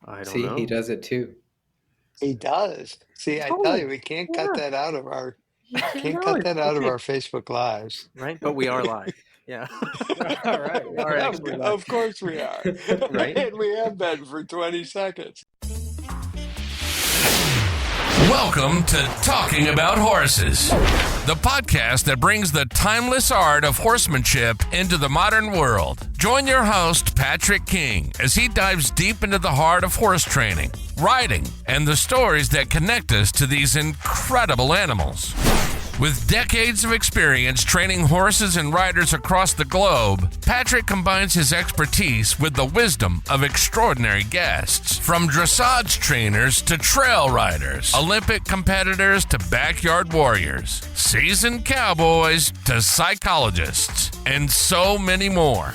I don't See, he know. does it too. He does. See, I tell Oh, you, we can't cut yeah. that out of our You can can't know cut it. that out of Okay. our Facebook lives. Right. But we are live. Yeah. All right. We are actually live. Of course we are. Right. And we have been for 20 seconds. Welcome to Talking About Horses, the podcast that brings the timeless art of horsemanship into the modern world. Join your host, Patrick King, as he dives deep into the heart of horse training, riding, and the stories that connect us to these incredible animals. With decades of experience training horses and riders across the globe, Patrick combines his expertise with the wisdom of extraordinary guests. From dressage trainers to trail riders, Olympic competitors to backyard warriors, seasoned cowboys to psychologists, and so many more.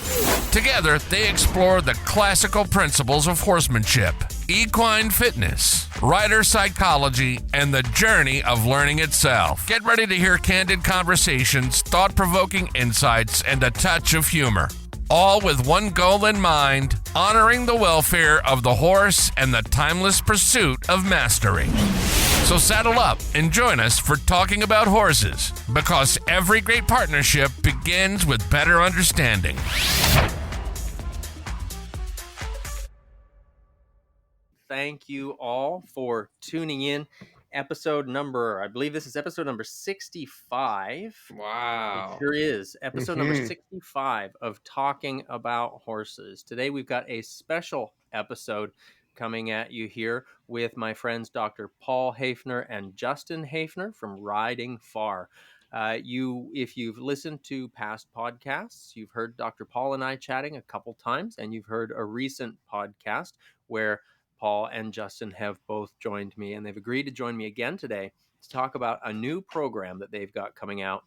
Together, they explore the classical principles of horsemanship, equine fitness, rider psychology, and the journey of learning itself. Get ready to hear candid conversations, thought-provoking insights, and a touch of humor. All with one goal in mind, honoring the welfare of the horse and the timeless pursuit of mastery. So saddle up and join us for Talking About Horses, because every great partnership begins with better understanding. Thank you all for tuning in. I believe this is episode number 65. Wow. It sure is. Episode number Mhm. 65 of Talking About Horses. Today we've got a special episode coming at you here with my friends Dr. Paul Haefner and Justin Haefner from Riding Far. If you've listened to past podcasts, you've heard Dr. Paul and I chatting a couple times, and you've heard a recent podcast where Paul and Justin have both joined me, and they've agreed to join me again today to talk about a new program that they've got coming out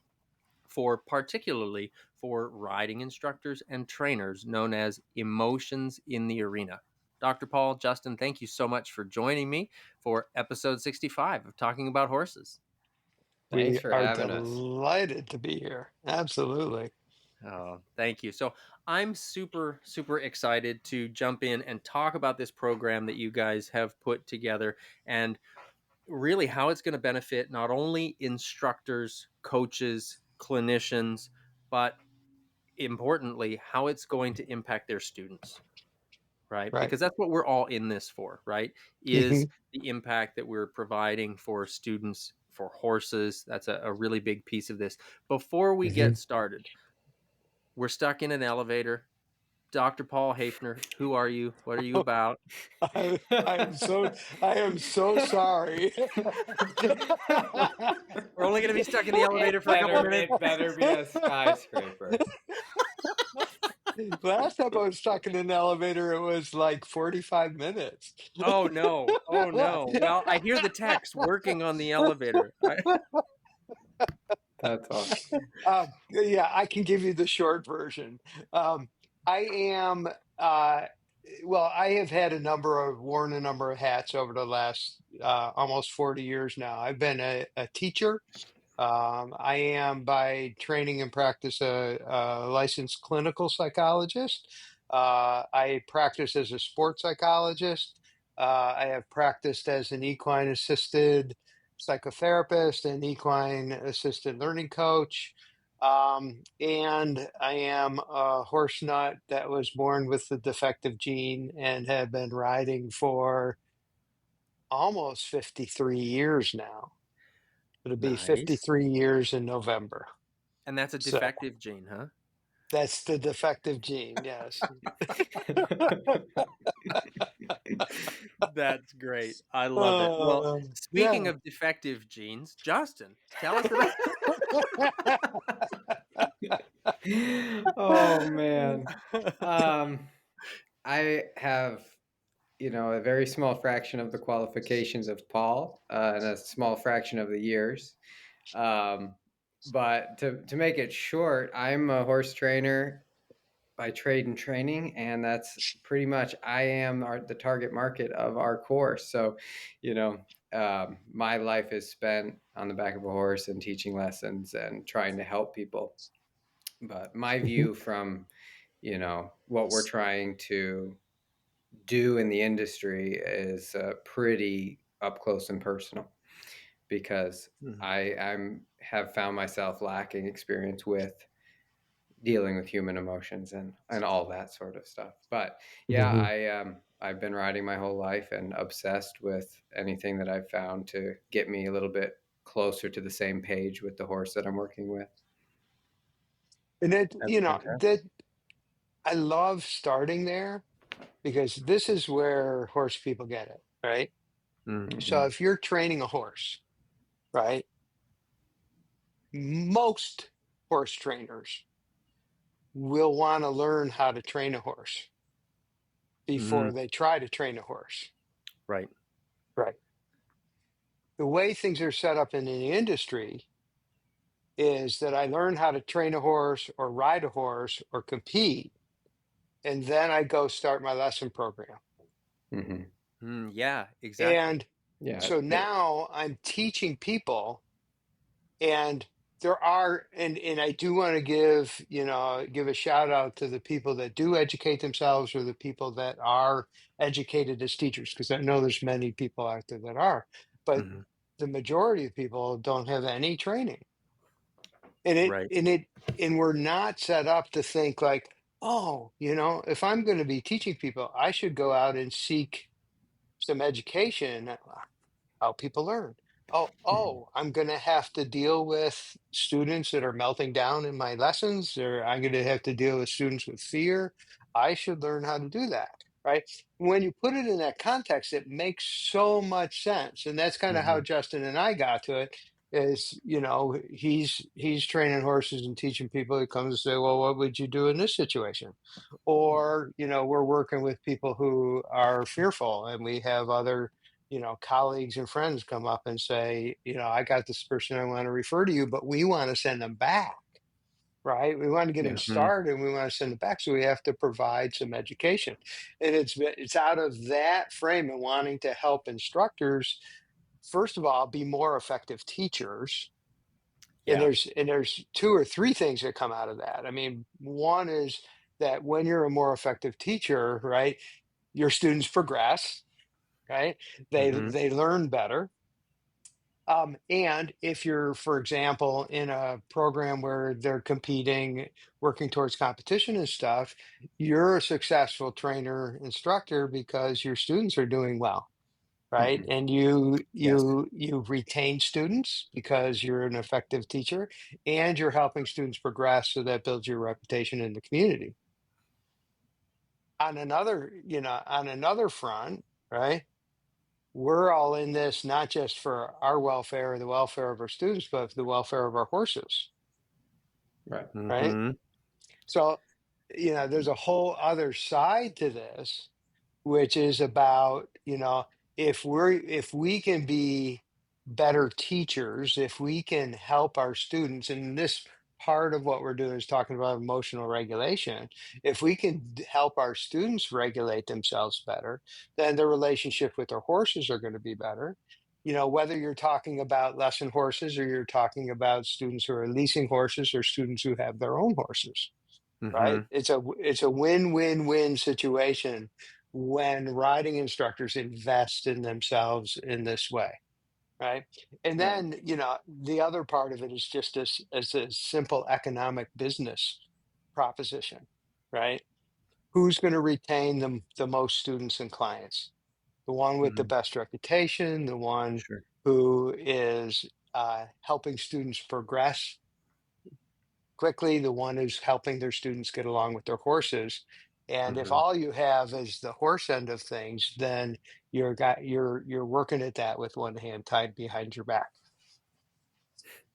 particularly for riding instructors and trainers, known as Emotions in the Arena. Dr. Paul, Justin, thank you so much for joining me for episode 65 of Talking About Horses. Thanks We for are having us. delighted to be here. Absolutely. Oh, thank you. So I'm super, super excited to jump in and talk about this program that you guys have put together and really how it's going to benefit not only instructors, coaches, clinicians, but importantly, how it's going to impact their students, right? Right. Because that's what we're all in this for, right? Is Mhm. the impact that we're providing for students, for horses. That's a really big piece of this. Before we get Mhm. started, we're stuck in an elevator. Dr. Paul Haefner, who are you? What are you about? I am so sorry. We're only going to be stuck in the elevator for a couple minutes. It better be a skyscraper. Last time I was stuck in an elevator, it was like 45 minutes. Oh no. Oh no. Well, I hear the techs working on the elevator. That's awesome. Yeah, I can give you the short version. I am, I have worn a number of hats over the last almost 40 years now. I've been a teacher. I am by training and practice a licensed clinical psychologist. I practice as a sports psychologist. I have practiced as an equine assisted psychotherapist and equine assisted learning coach. And I am a horse nut that was born with the defective gene and have been riding for almost 53 years now. It'll be Nice. 53 years in November. And that's a So defective gene, huh? that's the defective gene, yes. That's great. I love it. Well, speaking Yeah. of defective genes, Justin, tell us about Oh man. I have, a very small fraction of the qualifications of Paul, and a small fraction of the years. But to make it short, I'm a horse trainer by trade and training, and that's pretty much I am the target market of our course. So, my life is spent on the back of a horse and teaching lessons and trying to help people. But my view from what we're trying to do in the industry is pretty up close and personal, because Mhm. I'm have found myself lacking experience with dealing with human emotions and all that sort of stuff. But yeah, Mhm. I've been riding my whole life and obsessed with anything that I've found to get me a little bit closer to the same page with the horse that I'm working with. And it, That's fantastic. that I love starting there because this is where horse people get it, right? So Mhm. if you're training a horse, right? Most horse trainers will want to learn how to train a horse before Mhm. they try to train a horse, Right. right? The way things are set up in the industry is that I learn how to train a horse or ride a horse or compete, and then I go start my lesson program. Hmm. Yeah, exactly. And Yeah. so now I'm teaching people, and and I do want to give a shout out to the people that do educate themselves, or the people that are educated as teachers, because I know there's many people out there that are, but Mhm. the majority of people don't have any training. And it Right. and it and we're not set up to think like, oh, if I'm going to be teaching people, I should go out and seek some education, how people learn. Hmm. I'm going to have to deal with students that are melting down in my lessons, or I'm going to have to deal with students with fear. I should learn how to do that, right? When you put it in that context, it makes so much sense. And that's kind of how Mhm. Justin and I got to it. Is he's training horses and teaching people. He comes and say, well, what would you do in this situation? Or we're working with people who are fearful, and we have other colleagues and friends come up and say, I got this person I want to refer to you, but we want to send them back, right? We want to get them Yeah. Mhm. started and we want to send them back. So we have to provide some education. And it's out of that frame and wanting to help instructors, first of all, be more effective teachers. And Yeah. there's two or three things that come out of that. I mean, one is that when you're a more effective teacher, right, your students progress, right? Mhm. They learn better. And if you're, for example, in a program where they're competing, working towards competition and stuff, you're a successful trainer instructor because your students are doing well, right? Hmm. And Yes. you retain students because you're an effective teacher, and you're helping students progress, so that builds your reputation in the community. On another front, right? We're all in this not just for our welfare or the welfare of our students, but for the welfare of our horses, Right. right? Mhm. So, there's a whole other side to this, which is about, if we can be better teachers, if we can help our students, and this part of what we're doing is talking about emotional regulation. If we can help our students regulate themselves better, then their relationship with their horses are going to be better. Whether you're talking about lesson horses, or you're talking about students who are leasing horses, or students who have their own horses, right? Mhm. It's a win-win-win situation when riding instructors invest in themselves in this way, right? And Right. then, the other part of it is just as a simple economic business proposition, right? Who's going to retain the most students and clients? The one with the Mhm. best reputation, the one Sure. who is helping students progress quickly, the one who's helping their students get along with their horses. And if Mhm. all you have is the horse end of things, then you're working at that with one hand tied behind your back,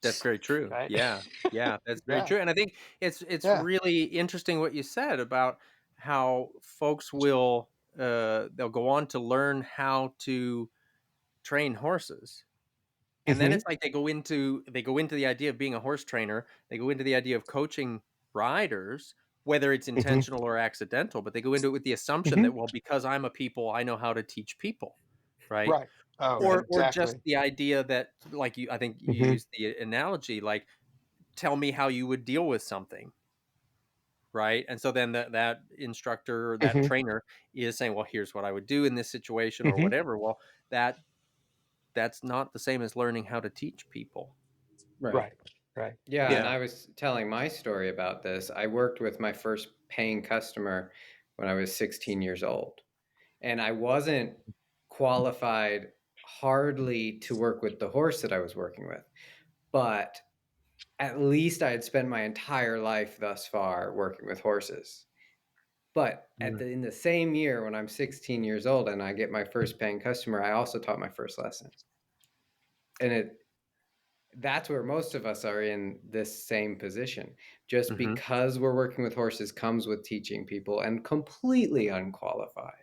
That's very true. right? Yeah. Yeah, that's very Yeah, true, and I think it's yeah. really interesting what you said about how folks will, they'll go on to learn how to train horses. And then Hmm. it's like they go into the idea of being a horse trainer, they go into the idea of coaching riders, whether it's Hmm. intentional or accidental, but they go into it with the assumption Hmm. that, well, because I'm a people, I know how to teach people, right? Right. Oh, Or just exactly. the idea that, like, I think you Hmm. used the analogy, like, tell me how you would deal with something, right? And so then that instructor or that Hmm. trainer is saying, well, here's what I would do in this situation or Hmm. whatever. Well, that's not the same as learning how to teach people. Right. Right. Right. Yeah, and Yeah. I was telling my story about this. I worked with my first paying customer when I was 16 years old, and I wasn't qualified hardly to work with the horse that I was working with, but at least I had spent my entire life thus far working with horses. But Mm, in the same year when I'm 16 years old and I get my first paying customer, I also taught my first lesson. And that's where most of us are in this same position. Just mm-hmm, because we're working with horses comes with teaching people and completely unqualified.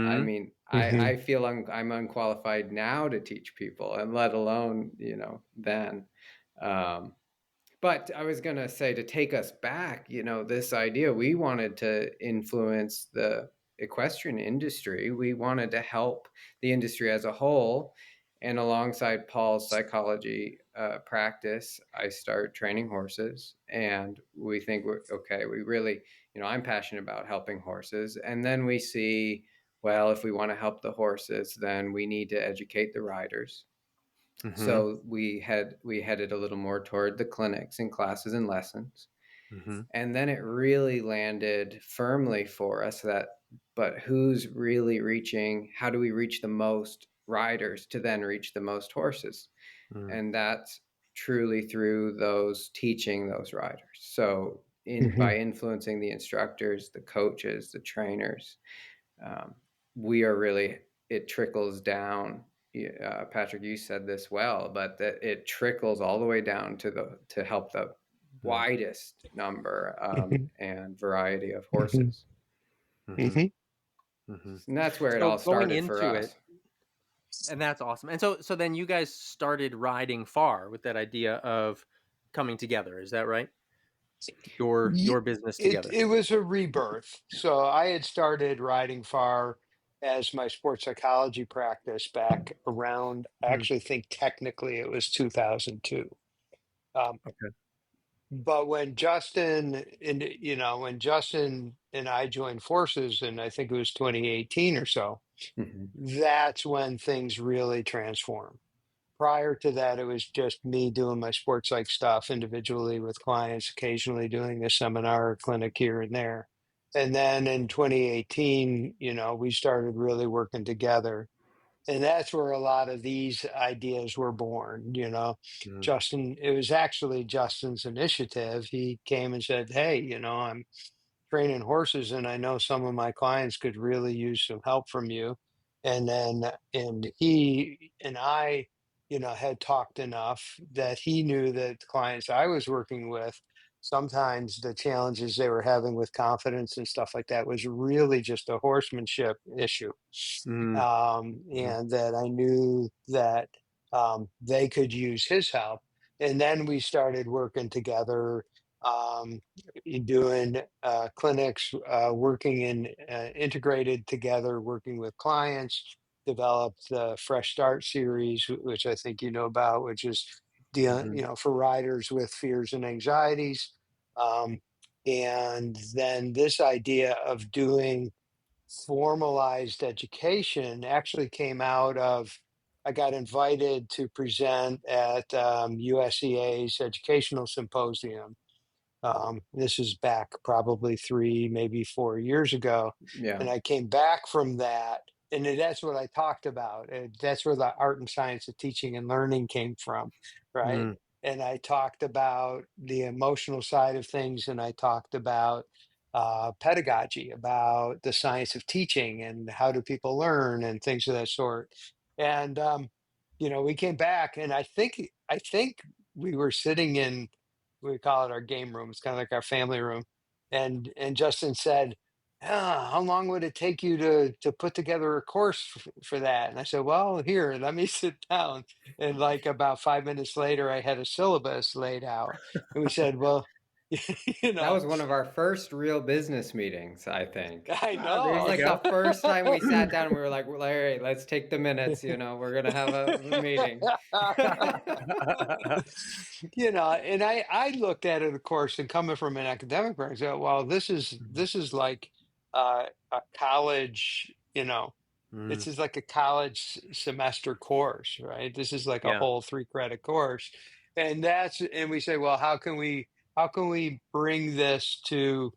I mm-hmm, mean, Hmm. I feel I'm unqualified now to teach people, and let alone, then. Um, but I was going to say, to take us back, this idea, we wanted to influence the equestrian industry. We wanted to help the industry as a whole. And alongside Paul's psychology practice, I start training horses. And we think, okay, we really, I'm passionate about helping horses. And then we see, well, if we want to help the horses, then we need to educate the riders. mm-hmm, So we headed a little more toward the clinics and classes and lessons. mm-hmm, And then it really landed firmly for us but who's really reaching, how do we reach the most riders to then reach the most horses? mm, And that's truly through those teaching those riders. So Hmm. by influencing the instructors, the coaches, the trainers, um, we are really, it trickles down. Patrick, you said this well, but that it trickles all the way down to help the mm, widest number Hmm. and variety of Hmm. horses. mm-hmm, Hmm. mm-hmm. And that's where it So all going started for into it, us. and that's awesome. And so then you guys started riding far with that idea of coming together. Is that right? Your business together. It was a rebirth. So I had started riding far as my sports psychology practice back around, I Mm, actually think technically it was 2002. Um, okay. but when Justin and I joined forces, and I think it was 2018 or so, Mhm. that's when things really transformed. Prior to that, it was just me doing my sports psych stuff individually with clients, occasionally doing a seminar or clinic here and there. And then in 2018, we started really working together. And that's where a lot of these ideas were born. Mm, Justin, it was actually Justin's initiative. He came and said, "Hey, I'm training horses, and I know some of my clients could really use some help from you." And he and I, had talked enough that he knew that the clients I was working with, sometimes the challenges they were having with confidence and stuff like that was really just a horsemanship issue. mm, mhm, And that I knew that they could use his help. And then we started working together, um, doing clinics, working in integrated together, working with clients, developed the Fresh Start series, which I think you know about, which is mhm, for riders with fears and anxieties. Um, and then this idea of doing formalized education actually came out of, I got invited to present at USEA's educational symposium. This is back probably 3, maybe 4 years ago. Yeah. And I came back from that. And that's what I talked about. And that's where the art and science of teaching and learning came from, right? mm, And I talked about the emotional side of things, and I talked about pedagogy, about the science of teaching and how do people learn and things of that sort. And we came back, and I think we were sitting in, we call it our game room. It's kind of like our family room. And Justin said, how long would it take you to put together a course for that? And I said, well, here, let me sit down. And like about 5 minutes later, I had a syllabus laid out. And we said, well, You That know, was one of our first real business meetings, I think. I Ah, there It was you know. like go. the first time we sat down and we were like, well, all right, let's take the minutes, we're gonna have a meeting. And I looked at it, of course, and coming from an academic background, I said, well, this is like a college, Mm, this is like a college semester course, right? This is like a yeah. whole 3 credit course. And we say, well, how can we bring this to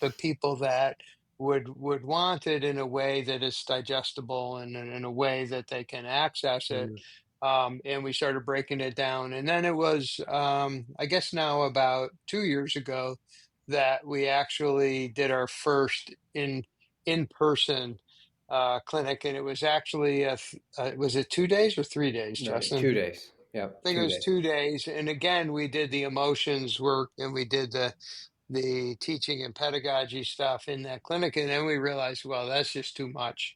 the people that would want it in a way that is digestible and in a way that they can access it. Mm, And we started breaking it down. And then it was, I guess now about 2 years ago, that we actually did our first in person clinic, and it was actually was it 2 days or 3 days, No, Justin? 2 days. Yep, I think it two was days. 2 days. And again, we did the emotions work, and we did the teaching and pedagogy stuff in that clinic. And then we realized, well, that's just too much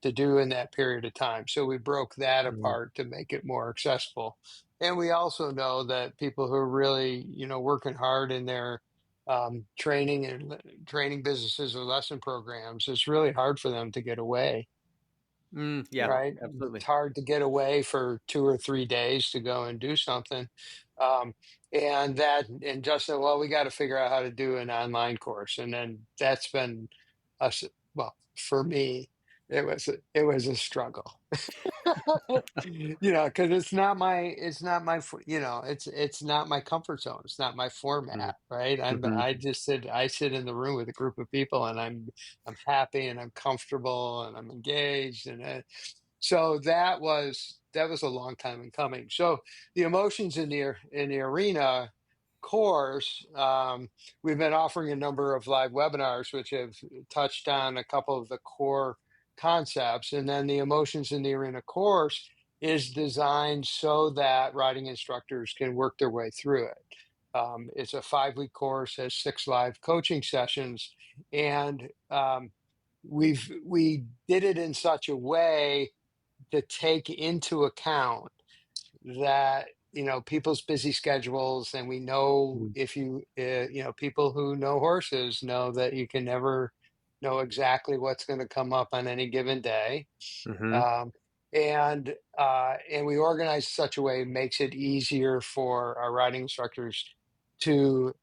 to do in that period of time. So we broke that mm, apart to make it more accessible. And we also know that people who are really, working hard in their training and training businesses or lesson programs, it's really hard for them to get away. yeah, Right? It's absolutely. hard to get away for 2 or 3 days to go and do something. Um, and just said, well, we got to figure out how to do an online course. And then that's been us. Well, for me, it was a struggle. Because it's not my comfort zone. It's not my Mm, format, right? mhm, I sit in the room with a group of people, and I'm happy and I'm comfortable and I'm engaged, so that was a long time in coming. So the emotions in the arena course, we've been offering a number of live webinars which have touched on a couple of the core concepts. And then the emotions in the arena course is designed so that riding instructors can work their way through it. It's a 5-week course, has 6 live coaching sessions, and we did it in such a way to take into account that people's busy schedules. And we know, mm, if people who know horses know that you can never know exactly what's going to come up on any given day. mhm. Um, and uh, and we organize such a way, it makes it easier for our riding instructors to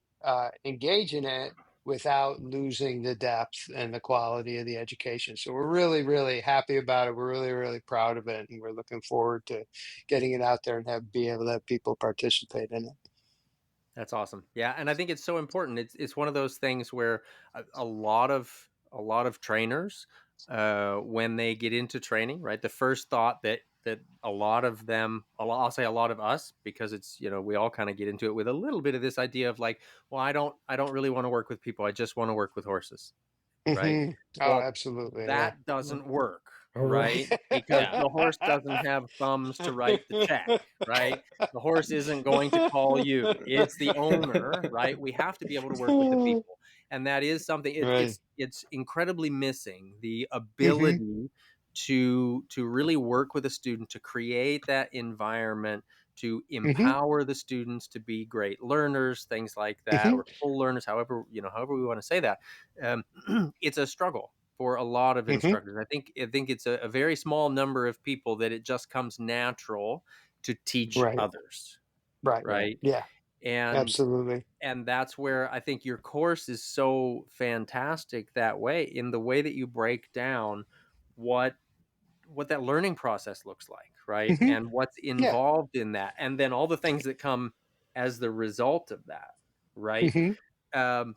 engage in it without losing the depth and the quality of the education. So we're really, really happy about it. We're really, really proud of it, and we're looking forward to getting it out there and be able to have people participate in it. That's awesome. Yeah, and I think it's so important. It's one of those things where a lot of trainers, when they get into training, right, the first thought that a lot of them, I'll say a lot of us, because it's, we all kind of get into it with a little bit of this idea of like, well, I don't really want to work with people. I just want to work with horses, right? Hmm. Oh, Well, absolutely. Yeah. that doesn't work, All right. right? Because Yeah. the horse doesn't have thumbs to write the check, right? The horse isn't going to call you. It's the owner, right? We have to be able to work with the people. And that is something Right. it's incredibly missing, the Hmm. ability to really work with a student, to create that environment, to Hmm. empower the students to be great learners, things like that, Hmm. or full learners, however we want to say that. um, it's a struggle for a lot of Hmm. instructors. I think it's a very small number of people that it just comes natural to teach Right. others, Right. Right. right? Yeah. And Absolutely. and that's where I think your course is so fantastic, that way, in the way that you break down what that learning process looks like, right? Hmm. And what's Yeah. involved in that, and then all the things that come as the result of that, right? Hmm. Um,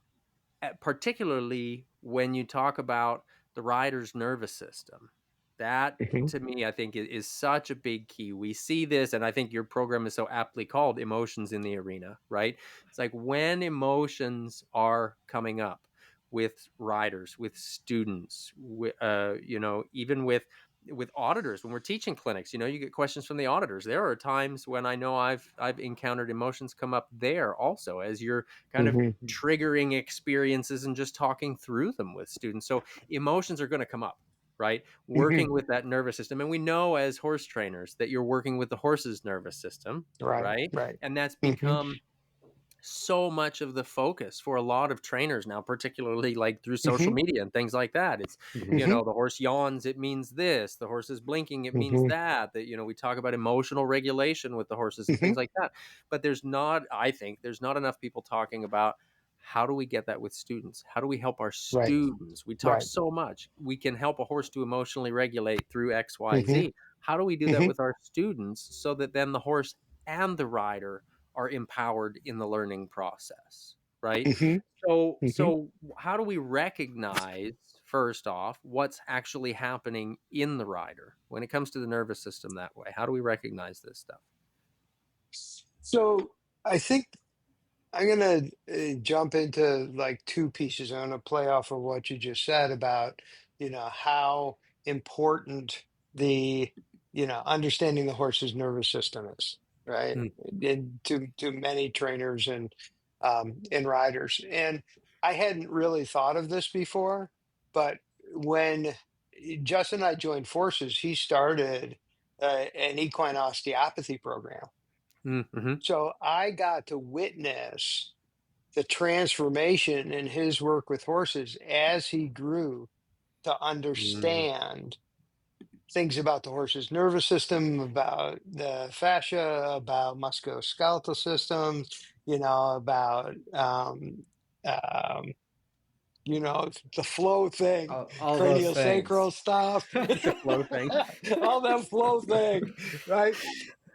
Particularly when you talk about the rider's nervous system. That, Hmm. to me, I think is such a big key. We see this, and I think your program is so aptly called Emotions in the Arena, right? It's like when emotions are coming up with riders, with students, even with auditors. When we're teaching clinics, you get questions from the auditors. There are times when I know I've encountered emotions come up there also, as you're kind of Hmm. triggering experiences and just talking through them with students. So emotions are going to come up, right? Hmm. Working with that nervous system. And we know as horse trainers that you're working with the horse's nervous system, Right. right? Right. And that's Hmm. become so much of the focus for a lot of trainers now, particularly like through social Hmm. media and things like that. It's, Hmm. the horse yawns, it means this, the horse is blinking, it means Hmm. that, we talk about emotional regulation with the horses and Hmm. things like that. But I think there's not enough people talking about how do we get that with students? How do we help our Right. students? We talk Right. so much. We can help a horse to emotionally regulate through X, Y, Hmm. Z. How do we do that Hmm. with our students so that then the horse and the rider are empowered in the learning process, right? Hmm. Hmm. So how do we recognize, first off, what's actually happening in the rider when it comes to the nervous system that way? How do we recognize this stuff? So I think I'm going to jump into like two pieces. I'm going to play off of what you just said about, how important the, understanding the horse's nervous system is, right? Mm, And to many trainers and riders. And I hadn't really thought of this before, but when Justin and I joined forces, he started an equine osteopathy program. mm-hmm, So I got to witness the transformation in his work with horses as he grew to mm, understand things about the horse's nervous system, about the fascia, about musculoskeletal systems, about um, the flow thing, All those things. craniosacral stuff, the flow thing. all that flow thing, right?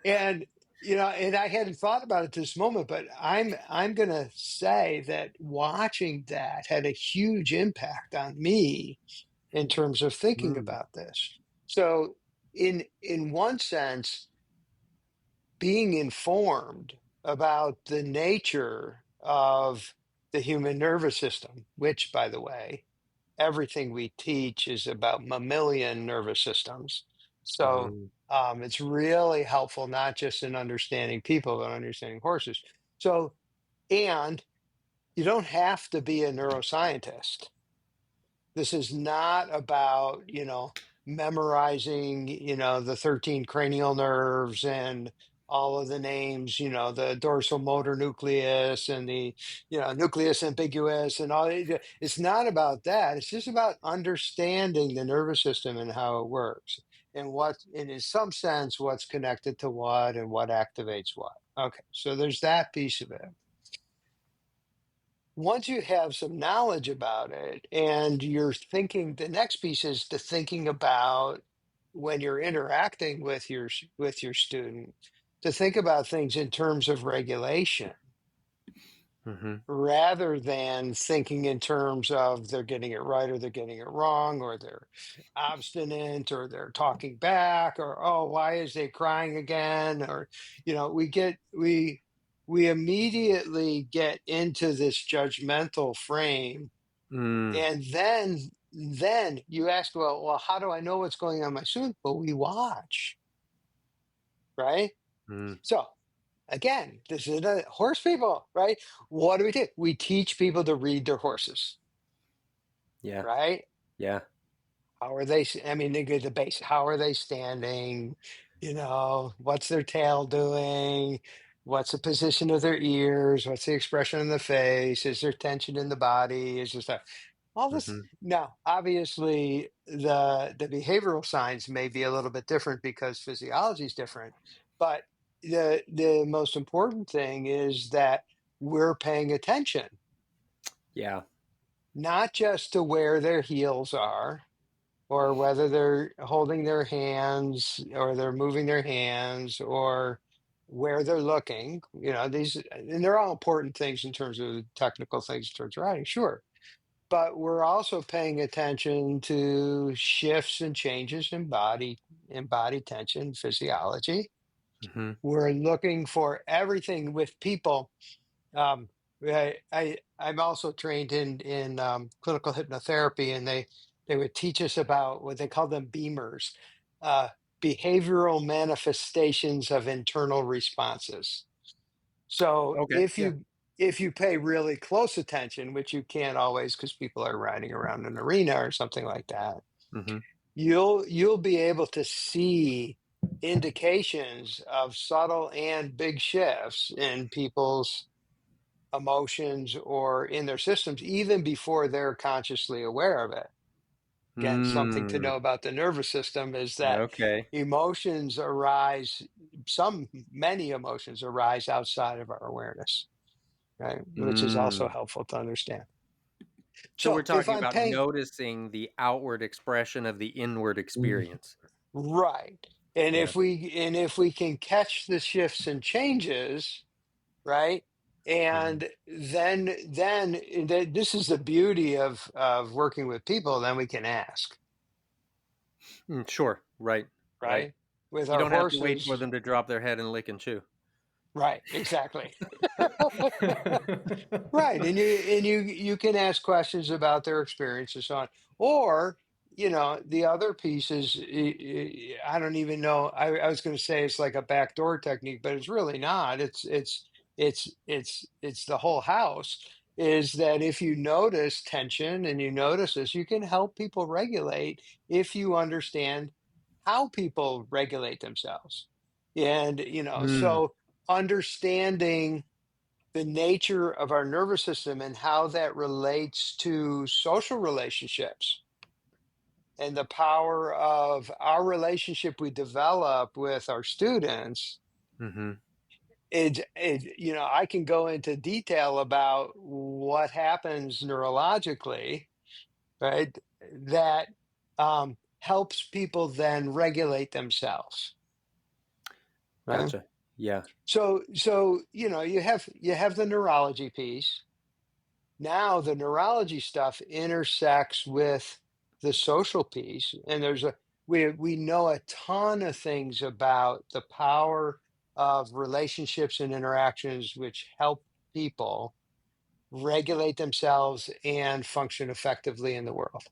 And and I hadn't thought about it this moment, but I'm gonna say that watching that had a huge impact on me in terms of thinking Mm, about this. So in one sense, being informed about the nature of the human nervous system, which by the way, everything we teach is about mammalian nervous systems. So mm, it's really helpful, not just in understanding people, but understanding horses. So, and you don't have to be a neuroscientist. This is not about, memorizing, the 13 cranial nerves and all of the names, the dorsal motor nucleus and the, nucleus ambiguous and all. It's not about that. It's just about understanding the nervous system and how it works and in some sense, what's connected to what and what activates what. Okay. So there's that piece of it. Once you have some knowledge about it and you're thinking, the next piece is the thinking about when you're interacting with your student, to think about things in terms of regulation mm-hmm, rather than thinking in terms of they're getting it right or they're getting it wrong or they're obstinate or they're talking back or, oh, why is they crying again? Or we immediately get into this judgmental frame. mm, And then you ask, well, how do I know what's going on in my student? Well, we watch, right? mm. So again, this is the horse people, right? What do? We teach people to read their horses, Yeah, right? yeah. How are they? I mean, they get the base. How are they standing? What's their tail doing? What's the position of their ears? What's the expression on the face? Is there tension in the body? Is there stuff? All this. Mm-hmm, Now, obviously, the behavioral signs may be a little bit different because physiology is different, but the most important thing is that we're paying attention, yeah. not just to where their heels are or whether they're holding their hands or they're moving their hands or where they're looking, these, and they're all important things in terms of technical things towards riding, sure. But we're also paying attention to shifts and changes in body tension, physiology. Mm-hmm, We're looking for everything with people. Um, I'm also trained in clinical hypnotherapy, and they would teach us about what they call them beamers, uh, behavioral manifestations of internal responses. So okay, yeah. if you pay really close attention, which you can't always because people are riding around an arena or something like that, Mm-hmm, you'll be able to see indications of subtle and big shifts in people's emotions or in their systems even before they're consciously aware of it. Again, something to Mm, know about the nervous system is that okay. emotions arise, many emotions arise outside of our awareness, right? Which is also Mm. helpful to understand. So we're So if talking I'm about paying, noticing the outward expression of the inward experience. right. And Yeah. if we can catch the shifts and changes, right? Mhm. And this is the beauty of working with people, then we can ask, Sure. Right. Right. right? With You our don't have to wait for horses, them to drop their head and lick and chew. right, exactly. Right, and you can ask questions about their experience and so on. Or, the other piece is I don't even know. I was going to say it's like a backdoor technique, but it's really not. It's the whole house. Is that if you notice tension and you notice this, you can help people regulate if you understand how people regulate themselves, and Mm. so understanding the nature of our nervous system and how that relates to social relationships and the power of our relationship we develop with our students. Mhm. I can go into detail about what happens neurologically, right? That helps people then regulate themselves, right? Gotcha. Yeah. So you have the neurology piece. Now the neurology stuff intersects with the social piece, and we know a ton of things about the power of relationships and interactions which help people regulate themselves and function effectively in the world.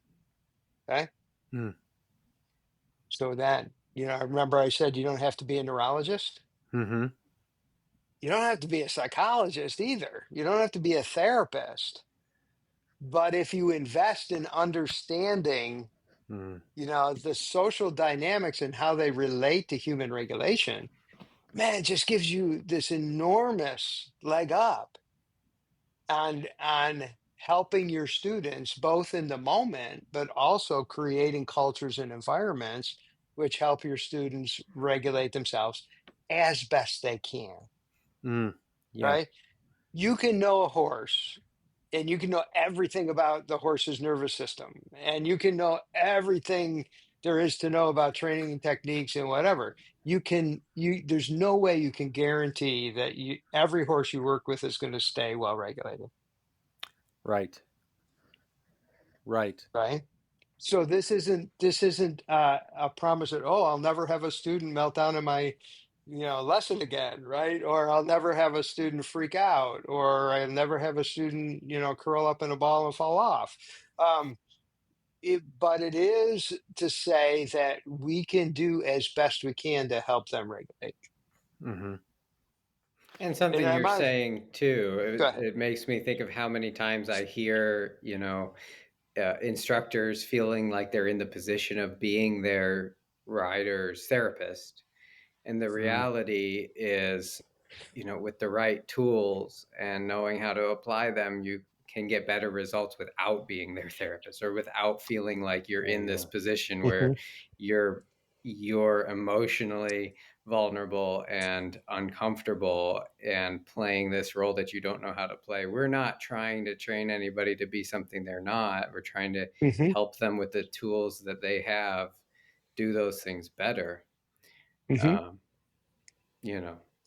Okay. Mm. So that, I remember I said you don't have to be a neurologist. Mhm. You don't have to be a psychologist either. You don't have to be a therapist. But if you invest in understanding, Mm. the social dynamics and how they relate to human regulation, man, it just gives you this enormous leg up on helping your students both in the moment, but also creating cultures and environments which help your students regulate themselves as best they can, Mm. Yeah. right? You can know a horse and you can know everything about the horse's nervous system and you can know everything there is to know about training and techniques and whatever. There's no way you can guarantee that every horse you work with is going to stay well regulated, Right. Right. right? So this isn't a promise that, oh, I'll never have a student melt down in my lesson again, right? Or I'll never have a student freak out, or I'll never have a student curl up in a ball and fall off. um, but it is to say that we can do as best we can to help them regulate. Mhm. And And something I you're might saying too, go it, ahead. it makes me think of how many times I hear, instructors feeling like they're in the position of being their rider's therapist. And the Mm. reality is, with the right tools and knowing how to apply them, you can get better results without being their therapist or without feeling like you're in this Yeah. position where Mhm, you're emotionally vulnerable and uncomfortable and playing this role that you don't know how to play. We're not trying to train anybody to be something they're not. We're trying to mhm, help them with the tools that they have do those things better. mhm, Um,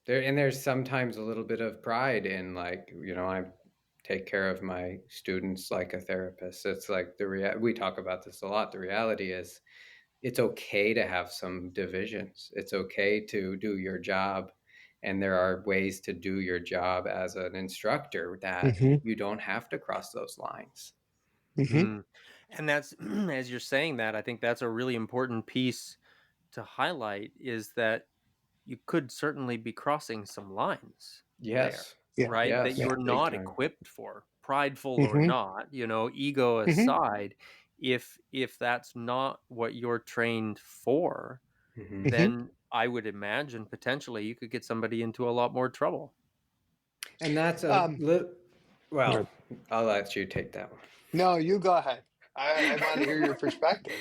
there's sometimes a little bit of pride in, like, I take care of my students like a therapist. It's like we talk about this a lot. The reality is it's okay to have some divisions. It's okay to do your job. And there are ways to do your job as an instructor that mhm, you don't have to cross those lines. mhm, Mm. And that's as you're saying that, I think that's a really important piece to highlight is that you could certainly be crossing some lines there, Yes. yeah, right? That Yes. yeah, you're Big not time. equipped for, prideful or mhm, not, ego mhm, aside, if that's not what you're trained for, Hmm. mhm. then I would imagine potentially you could get somebody into a lot more trouble. And that's Um, well, I'll let you take that one. no, you go ahead. I want to hear your perspective.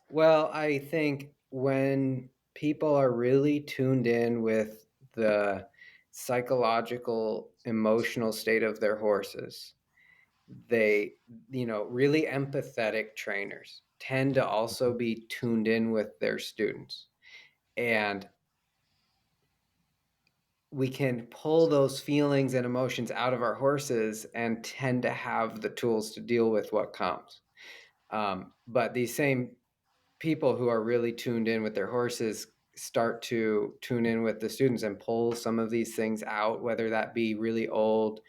Well, I think when people are really tuned in with the psychological, emotional state of their horses, they, really empathetic trainers tend to also be tuned in with their students. And we can pull those feelings and emotions out of our horses and tend to have the tools to deal with what comes. But these same people who are really tuned in with their horses start to tune in with the students and pull some of these things out, whether that be really old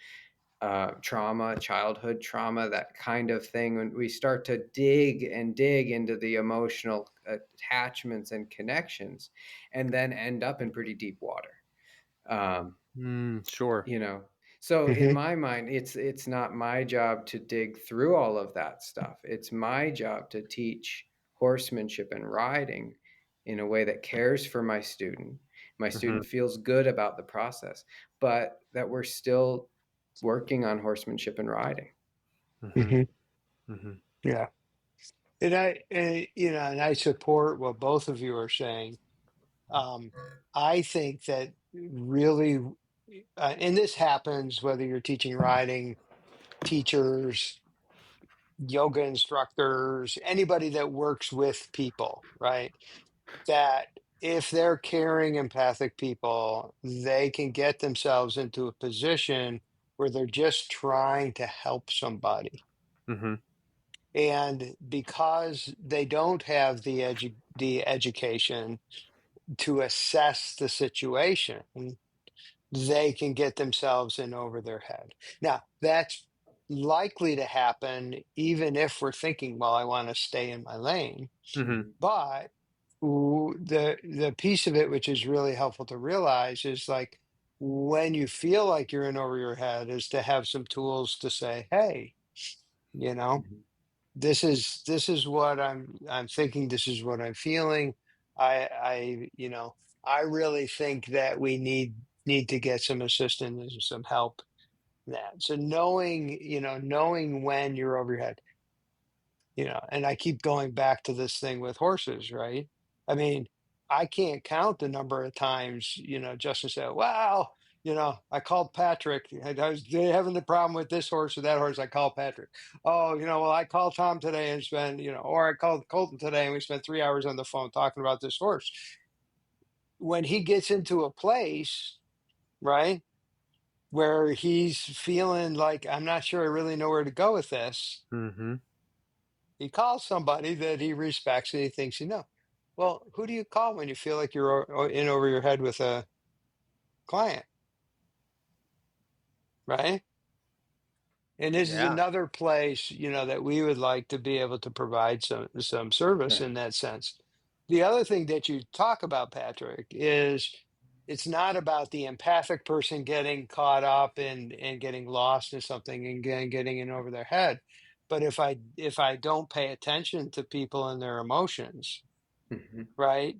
trauma, childhood trauma, that kind of thing. When we start to dig into the emotional attachments and connections, and then end up in pretty deep water. Sure. So in Hmm. my mind, it's not my job to dig through all of that stuff. It's my job to teach horsemanship and riding in a way that cares for my student. My student feels good about the process, but that we're still working on horsemanship and riding. Hmm. Mm-hmm. Yeah. And I support what both of you are saying. I think that really, and this happens whether you're teaching riding, teachers, yoga instructors, anybody that works with people, right? That if they're caring, empathic people, they can get themselves into a position where they're just trying to help somebody. Mm-hmm. And because they don't have the education to assess the situation, they can get themselves in over their head. Now, that's likely to happen even if we're thinking, well, I want to stay in my lane. Mm-hmm. But the piece of it which is really helpful to realize is like when you feel like you're in over your head is to have some tools to say, hey, you know, this is what I'm thinking, this is what I'm feeling. I really think that we need to get some assistance and some help in that. So knowing when you're over your head, and I keep going back to this thing with horses, right? I mean, I can't count the number of times, Justin said, wow, I called Patrick. I was having the problem with this horse or that horse. I called Patrick. Oh, well, I called Tom today and spent, or I called Colton today and we spent 3 hours on the phone talking about this horse. When he gets into a place, right, where he's feeling like, I'm not sure I really know where to go with this, Mm-hmm. he calls somebody that he respects and he thinks, well, who do you call when you feel like you're in over your head with a client, right? And this is Yeah. another place, that we would like to be able to provide some service Right. in that sense. The other thing that you talk about, Patrick, is it's not about the empathic person getting caught up and getting lost in something and getting in over their head. But if I don't pay attention to people and their emotions, Mm-hmm. right?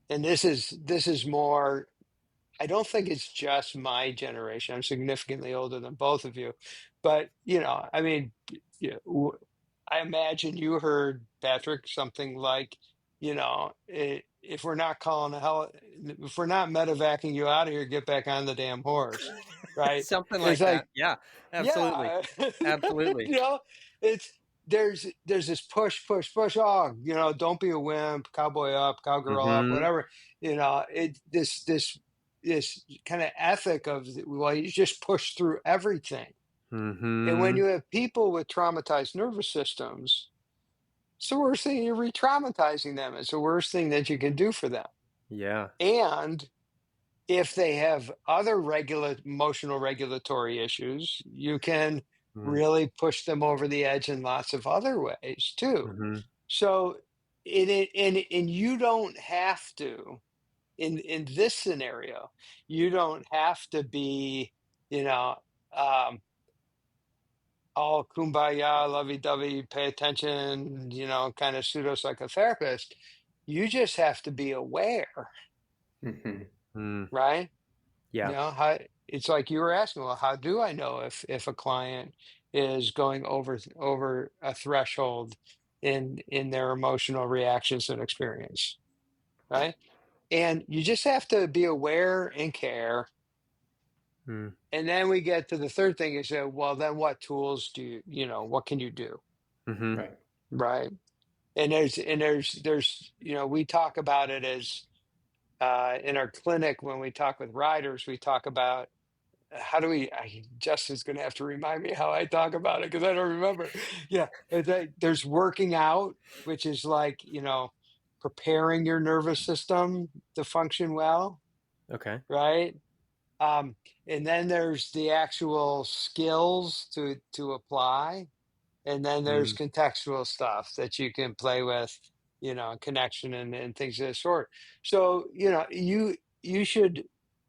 And this is more, I don't think it's just my generation. I'm significantly older than both of you, but I mean, I imagine you heard, Patrick, something like, if we're not calling the hell, if we're not medevacing you out of here, get back on the damn horse, right? Something It's like like, that. Yeah. Absolutely. yeah, Absolutely. it's there's this push. Oh, don't be a wimp, cowboy up, cowgirl up, Mm-hmm. whatever. This kind of ethic of, well, you just push through everything. And when Mm-hmm. you have people with traumatized nervous systems, it's the worst thing. You're re-traumatizing them. It's the worst thing that you can do for them. Yeah. And if they have other emotional regulatory issues, you can really push them over the edge in lots of other ways too. Mm-hmm. So and you don't have to, in this scenario, you don't have to be, you know, um, all kumbaya, lovey-dovey, pay attention, kind of pseudo psychotherapist. You just have to be aware, Mm-hmm. Mm. right? Yeah. How. it's like you were asking, well, how do I know if a client is going over a threshold in their emotional reactions and experience, right? And you just have to be aware and care. Mm. And then we get to the third thing is that, well, then what tools what can you do? Mm-hmm. Right. Right. And there's, we talk about it as in our clinic when we talk with riders, we talk about how do Justin's going to have to remind me how I talk about it because I don't remember. Yeah. There's working out, which is like, preparing your nervous system to function well. Okay. Right. Um, and then there's the actual skills to apply. And then there's Mm. contextual stuff that you can play with, connection and things of the sort. So, you should,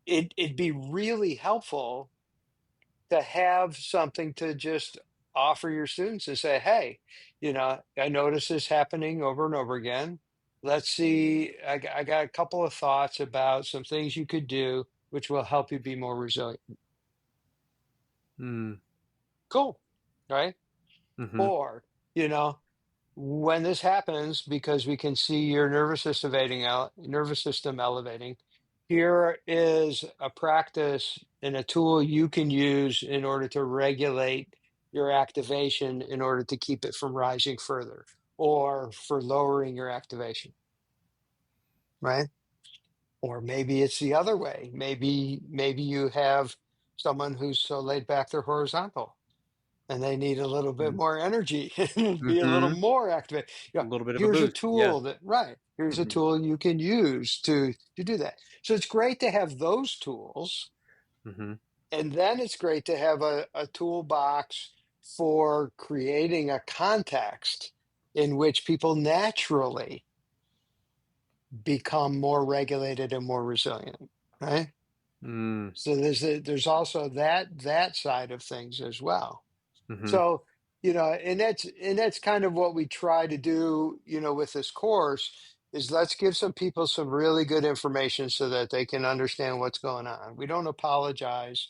it'd be really helpful to have something to just offer your students and say, hey, I notice this happening over and over again. Let's see, I got a couple of thoughts about some things you could do which will help you be more resilient. Mm. Cool. Right. Mm-hmm. Or, you know, when this happens, because we can see your nervous system elevating, here is a practice and a tool you can use in order to regulate your activation in order to keep it from rising further or for lowering your activation, right? Or maybe it's the other way. Maybe you have someone who's so laid back they're horizontal and they need a little bit more energy and be a little Mm-hmm. more activated. A little bit of a Here's a boost. Yeah. tool here's a Mm-hmm. tool you can use to do that. So it's great to have those tools. Mm-hmm. And then it's great to have a toolbox for creating a context in which people naturally become more regulated and more resilient, right? Mm. So there's also that side of things as well. Mm-hmm. So, and that's kind of what we try to do, with this course is let's give some people some really good information so that they can understand what's going on. We don't apologize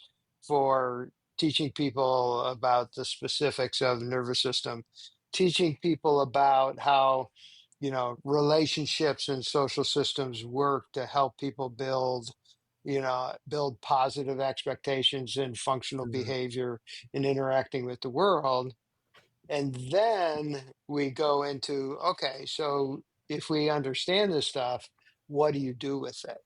for teaching people about the specifics of the nervous system, teaching people about how, relationships and social systems work to help people build positive expectations and functional Mm-hmm. behavior in interacting with the world. And then we go into, okay, so if we understand this stuff, what do you do with it?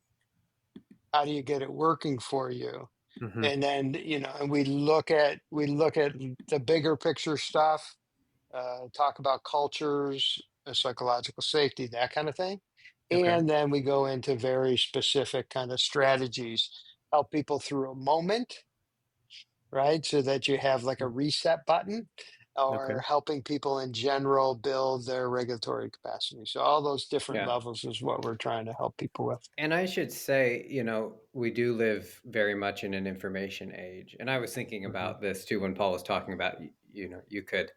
How do you get it working for you? Mm-hmm. And then, and we look at the bigger picture stuff, talk about cultures, psychological safety, that kind of thing. Okay. And then we go into very specific kind of strategies, help people through a moment, right? So that you have like a reset button Okay. or helping people in general build their regulatory capacity. So all those different Yeah. levels is what we're trying to help people with. And I should say, we do live very much in an information age. And I was thinking Mm-hmm. about this too when Paul was talking about, you could,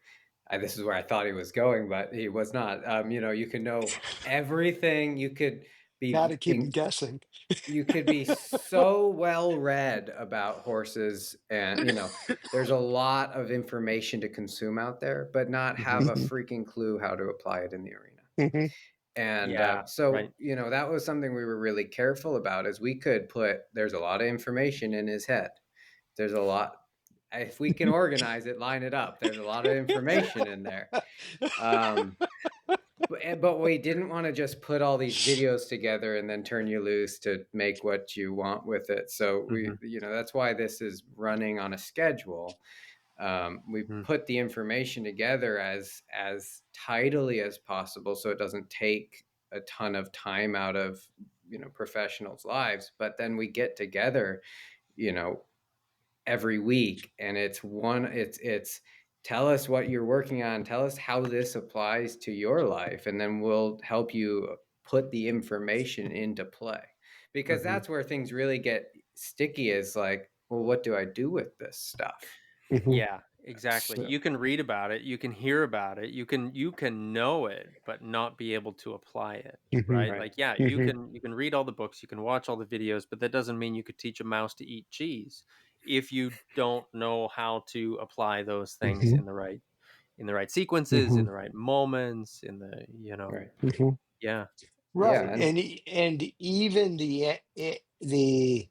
this is where I thought he was going, but he was not. You can know everything. You could Now be to keep them guessing. you could be so well read about horses, and there's a lot of information to consume out there, but not have a Mhm, freaking clue how to apply it in the arena. mhm, And Yeah. Right. so, that was something we were really careful about, is we could there's a lot of information in his head. There's a lot, if we can organize it, line it up, there's a lot of information in there. Um, but we didn't want to just put all these videos together and then turn you loose to make what you want with it. So Mm-hmm. that's why this is running on a schedule. We Mm-hmm. put the information together as tidily as possible, so it doesn't take a ton of time out of professionals' lives. But then we get together, you know, every week, and it's tell us what you're working on, tell us how this applies to your life, and then we'll help you put the information into play, because Mm-hmm. that's where things really get sticky, is like, well, what do I do with this stuff? mhm. Yeah. Exactly. So, You can read about it, you can hear about it, you can know it, but not be able to apply it, mhm, right? Right. Like, yeah, you mhm, can read all the books, you can watch all the videos, but that doesn't mean you could teach a mouse to eat cheese if you don't know how to apply those things mhm, in the right sequences, in mhm, the right moments, in the, you know, Right. mhm. yeah. It's Yeah. Right, And and even the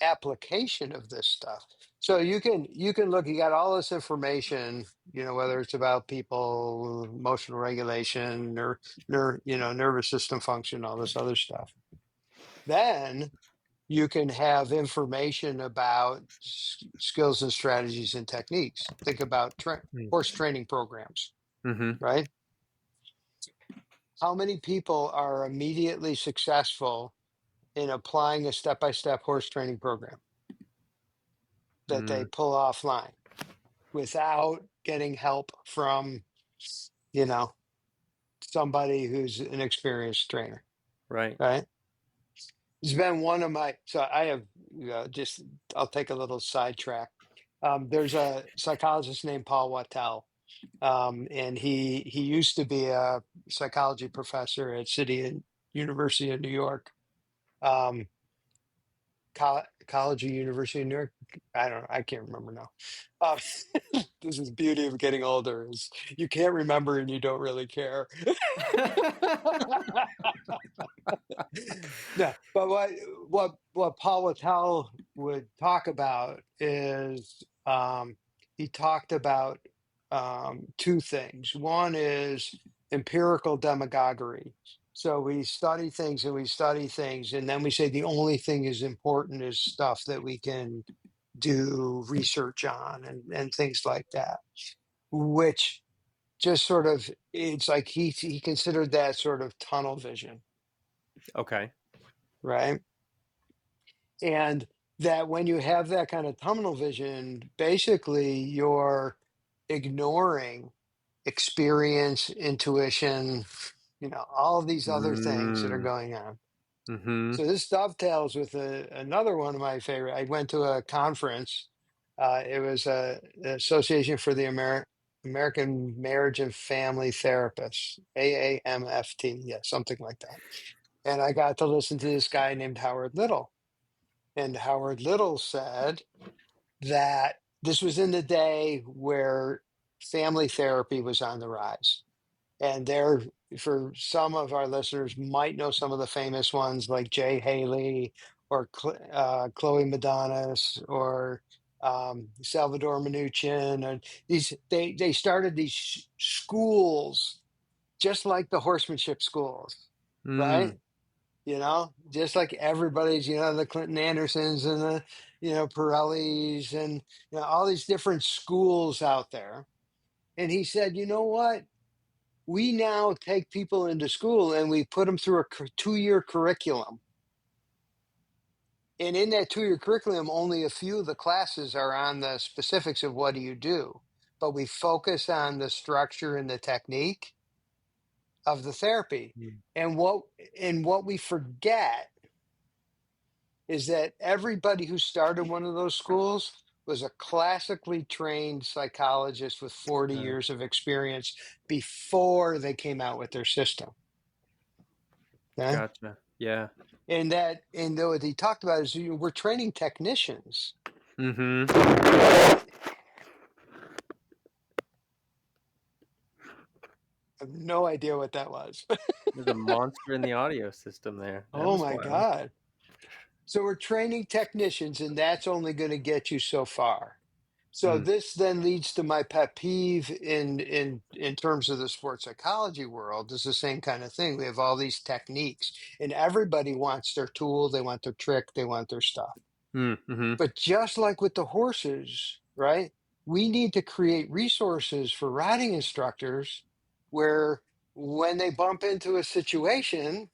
application of this stuff. So you can look. You got all this information. Whether it's about people, emotional regulation, or nervous system function, all this other stuff. Then you can have information about skills and strategies and techniques. Think about horse training programs, mm-hmm. right? How many people are immediately successful in applying a step-by-step horse training program that they Mm, pull offline without getting help from, you know, somebody who's an experienced trainer, right. right? It's been one of my, so I have just, I'll take a little sidetrack. There's a psychologist named Paul Wattel, and he used to be a psychology professor at City and University of New York. Um, College or University of New York. I don't know. I can't remember now. Uh, this is the beauty of getting older is you can't remember and you don't really care. No, but what Paul Wattel would talk about is he talked about two things. One is empirical demagoguery. So we study things and we study things, and then we say the only thing is important is stuff that we can do research on and things like that, which just sort of it's like he considered that sort of tunnel vision, Okay. right? And that when you have that kind of tunnel vision, basically you're ignoring experience, intuition, all of these other things that are Mm, going on. mm-hmm. So this dovetails with another one of my favorite. I went to a conference. It was the Association for the American Marriage and Family Therapists, AAMFT, yeah, something like that. And I got to listen to this guy named Howard Little. And Howard Little said that this was in the day where family therapy was on the rise. And there, for some of our listeners, might know some of the famous ones like Jay Haley or Chloe Madonis or Salvador Minuchin. And they started these schools just like the horsemanship schools, right? Mm, Just like everybody's, the Clinton Andersons and the, Pirellis and all these different schools out there. And he said, you know what? We now take people into school and we put them through a 2-year curriculum. And in that 2-year curriculum, only a few of the classes are on the specifics of what do you do, but we focus on the structure and the technique of the therapy. mm, And what we forget is that everybody who started one of those schools was a classically trained psychologist with 40 uh, years of experience before they came out with their system. Okay. gotcha. Yeah. And what he talked about is we're training technicians. Mm-hmm. I have no idea what that was. There's a monster in the audio system there. That Oh was my wild. God. So we're training technicians, and that's only going to get you so far. So Mm, this then leads to my pet peeve in terms of the sports psychology world is the same kind of thing. We have all these techniques, and everybody wants their tool, they want their trick, they want their stuff. mm-hmm. But just like with the horses, right? We need to create resources for riding instructors where when they bump into a situation,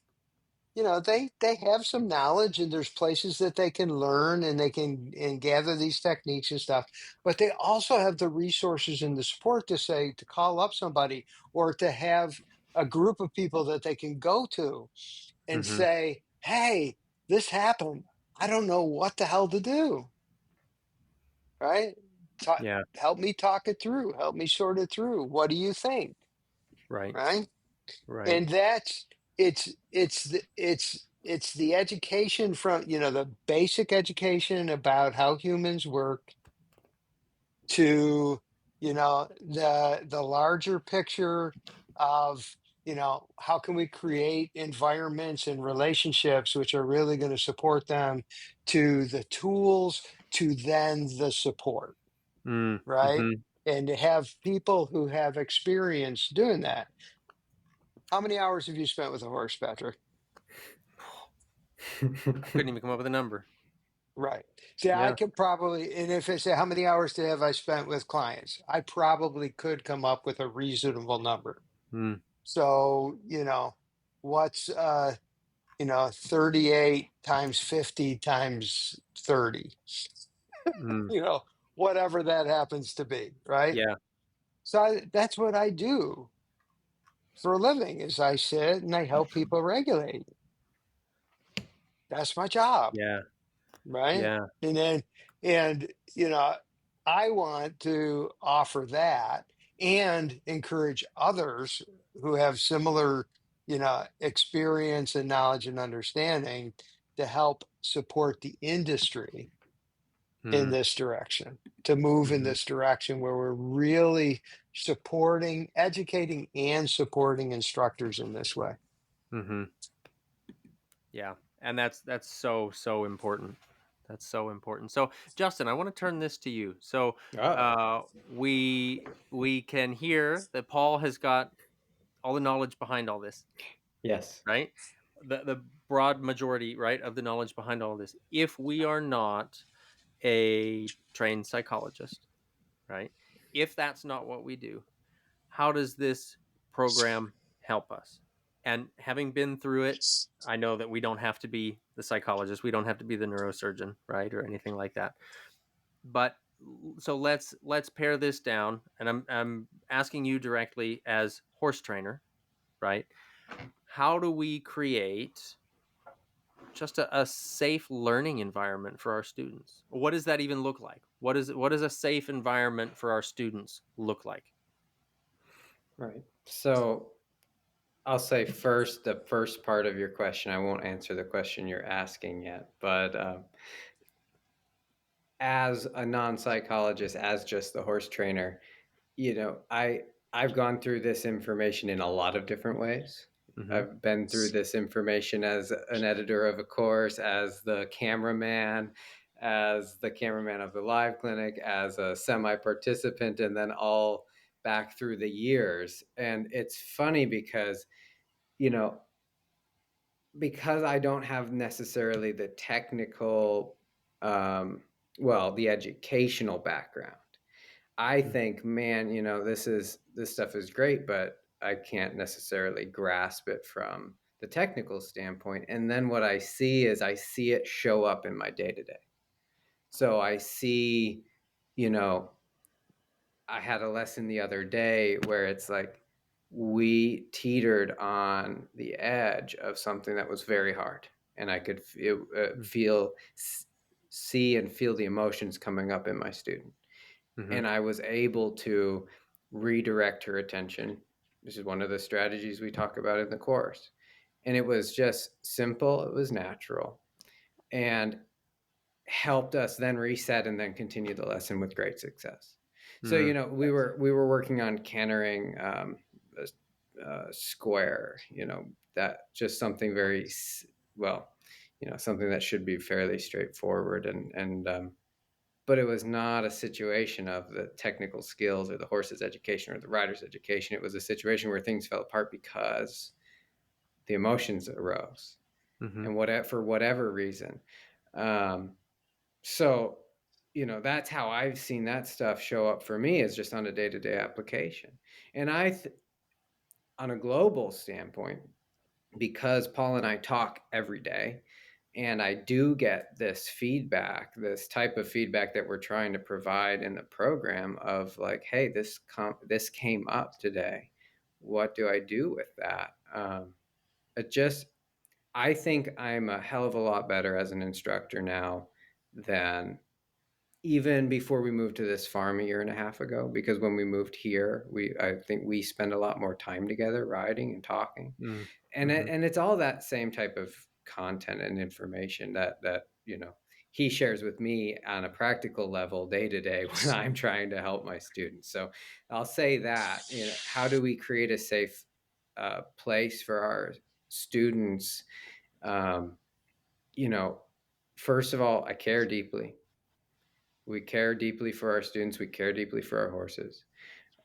they have some knowledge and there's places that they can learn and they can and gather these techniques and stuff, but they also have the resources and the support to call up somebody or to have a group of people that they can go to and Mm-hmm. say, hey, this happened, I don't know what the hell to do, right? Yeah. help me talk it through. Help me sort it through. What do you think? Right. Right. Right. And that's it's the education from, the basic education about how humans work to, the larger picture of, how can we create environments and relationships which are really going to support them, to the tools, to then the support, Mm. right? Mhm. And to have people who have experience doing that. How many hours have you spent with a horse, Patrick? I couldn't even come up with a number. Right. See, I Yeah. could probably, and if I say how many hours have I spent with clients, I probably could come up with a reasonable number. Mm. So, what's 38 times 50 times 30, Mm. you know, whatever that happens to be, right? Yeah. So that's what I do for a living, is I sit and I help people regulate. That's my job. Yeah. Right? Yeah. And then, and you know, I want to offer that and encourage others who have similar, experience and knowledge and understanding, to help support the industry in Mm. this direction, to move in Mhm. this direction where we're really supporting, educating, and supporting instructors in this way. Mhm. Yeah. And that's so important. That's so important. So, Justin, I want to turn this to you. So, Oh, we can hear that Paul has got all the knowledge behind all this, yes. right? The broad majority, right, of the knowledge behind all this. If we are not a trained psychologist, right? If that's not what we do, how does this program help us? And having been through it, I know that we don't have to be the psychologist, we don't have to be the neurosurgeon, right, or anything like that. But so let's pare this down, and I'm asking you directly as horse trainer, right? How do we create just a safe learning environment for our students? What does that even look like? What does a safe environment for our students look like? Right. So I'll say first, the first part of your question, I won't answer the question you're asking yet, but as a non-psychologist, as just the horse trainer, I've gone through this information in a lot of different ways. Mm-hmm. I've been through this information as an editor of a course, as the cameraman, of the live clinic, as a semi-participant, and then all back through the years. And it's funny because, you know, because I don't have necessarily the technical, the educational background. I think, man, this stuff is great, but I can't necessarily grasp it from the technical standpoint. And then what I see is I see it show up in my day to day. So I see, you know, I had a lesson the other day where it's like we teetered on the edge of something that was very hard. And I could see and feel the emotions coming up in my student. Mm-hmm. And I was able to redirect her attention. This is one of the strategies we talk about in the course. And it was just simple, it was natural, and helped us then reset and then continue the lesson with great success. So, we were working on cantering a square, that just something very well, something that should be fairly straightforward, and but it was not a situation of the technical skills or the horse's education or the rider's education. It was a situation where things fell apart because the emotions arose, Mm-hmm. and for whatever reason. Um, so, that's how I've seen that stuff show up for me, is just on a day-to-day application. And on a global standpoint, because Paul and I talk every day, and I do get this feedback, this type of feedback that we're trying to provide in the program of like, hey, this came up today. What do I do with that? I think I'm a hell of a lot better as an instructor now than even before we moved to this farm a year and a half ago, because when we moved here, I think we spend a lot more time together riding and talking. Mm. And and it's all that same type of content and information that he shares with me on a practical level day to day when I'm trying to help my students. So I'll say that, how do we create a safe place for our students? um, First of all, I care deeply. We care deeply for our students. We care deeply for our horses.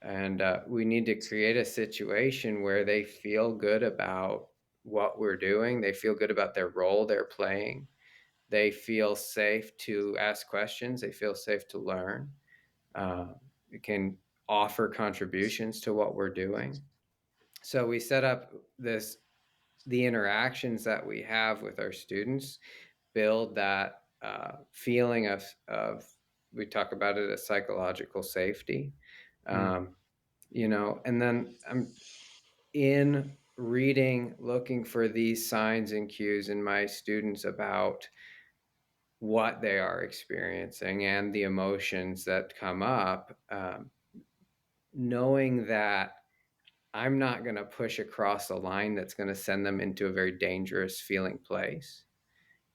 And we need to create a situation where they feel good about what we're doing. They feel good about their role they're playing. They feel safe to ask questions. They feel safe to learn. We can offer contributions to what we're doing. So we set up the interactions that we have with our students build that feeling of we talk about it as psychological safety. Mm. um, and then I'm in reading, looking for these signs and cues in my students about what they are experiencing and the emotions that come up, knowing that I'm not going to push across a line that's going to send them into a very dangerous feeling place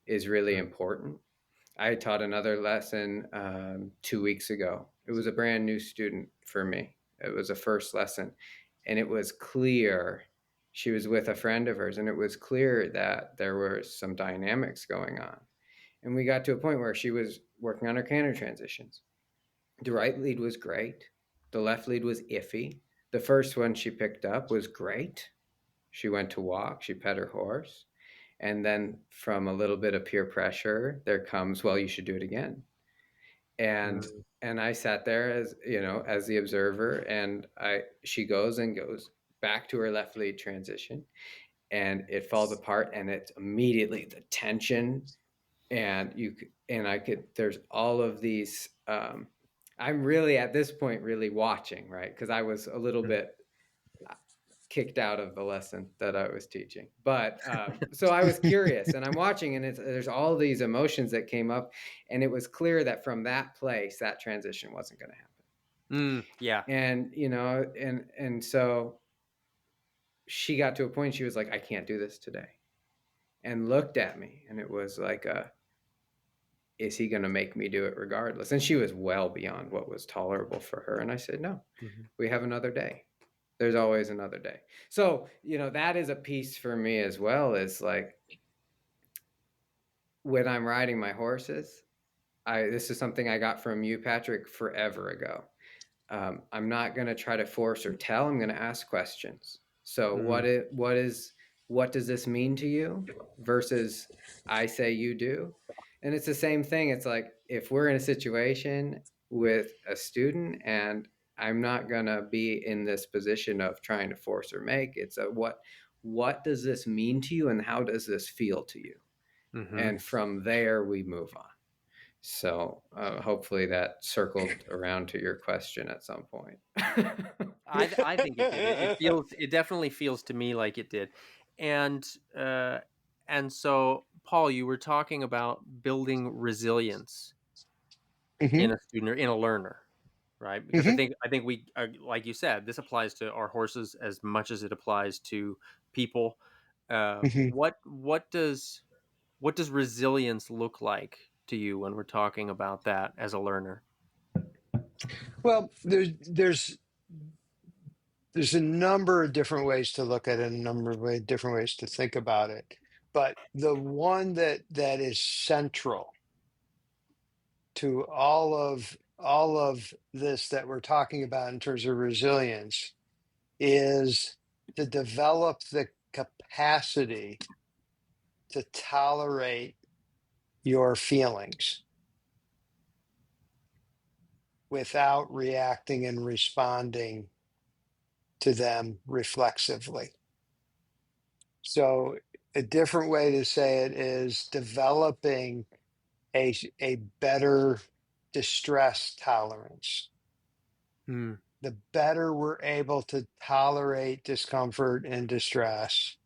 is really Mm. important. I taught another lesson 2 weeks ago. It was a brand new student for me. It was a first lesson. And it was clear, she was with a friend of hers, and it was clear that there were some dynamics going on. And we got to a point where she was working on her canter transitions. The right lead was great. The left lead was iffy. The first one she picked up was great. She went to walk, she pet her horse. And then from a little bit of peer pressure, there comes, well, you should do it again. And Mm. and I sat there as as the observer, and she goes back to her left lead transition, and it falls apart, and it's immediately the tension, and I could, there's all of these. I'm really at this point really watching, right? Because I was a little Mm. bit kicked out of the lesson that I was teaching. But so I was curious, and I'm watching, and there's all these emotions that came up, and it was clear that from that place, that transition wasn't going to happen. Yeah. And so she got to a point, she was like, I can't do this today, and looked at me, and it was like, is he going to make me do it regardless? And she was well beyond what was tolerable for her. And I said, no, Mm-hmm. we have another day. There's always another day. So, that is a piece for me as well, is like, when I'm riding my horses, this is something I got from you, Patrick, forever ago. I'm not going to try to force or tell. I'm going to ask questions. So Mm. what does this mean to you versus I say you do? And it's the same thing. It's like, if we're in a situation with a student, and I'm not going to be in this position of trying to force or make, it's what does this mean to you, and how does this feel to you? Mm-hmm. And from there we move on. So hopefully that circled around to your question at some point. I think it did. It definitely feels to me like it did. And uh, and so, Paul, you were talking about building resilience Hmm. in a student or in a learner, right? Because Hmm. I think we, like you said, this applies to our horses as much as it applies to people. Hmm. What does resilience look like to you when we're talking about that as a learner? Well, there's a number of different ways to look at it, a number of different ways to think about it. But the one that is central to all of this that we're talking about in terms of resilience is to develop the capacity to tolerate your feelings without reacting and responding to them reflexively. So, a different way to say it is developing a better distress tolerance. Mm. The better we're able to tolerate discomfort and distress,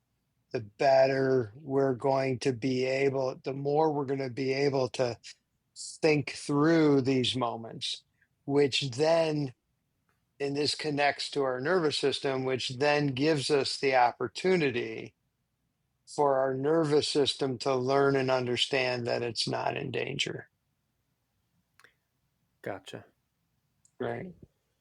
the better we're going to be able, the more we're going to be able to think through these moments, which then, and this connects to our nervous system, which then gives us the opportunity for our nervous system to learn and understand that it's not in danger. Gotcha. Right.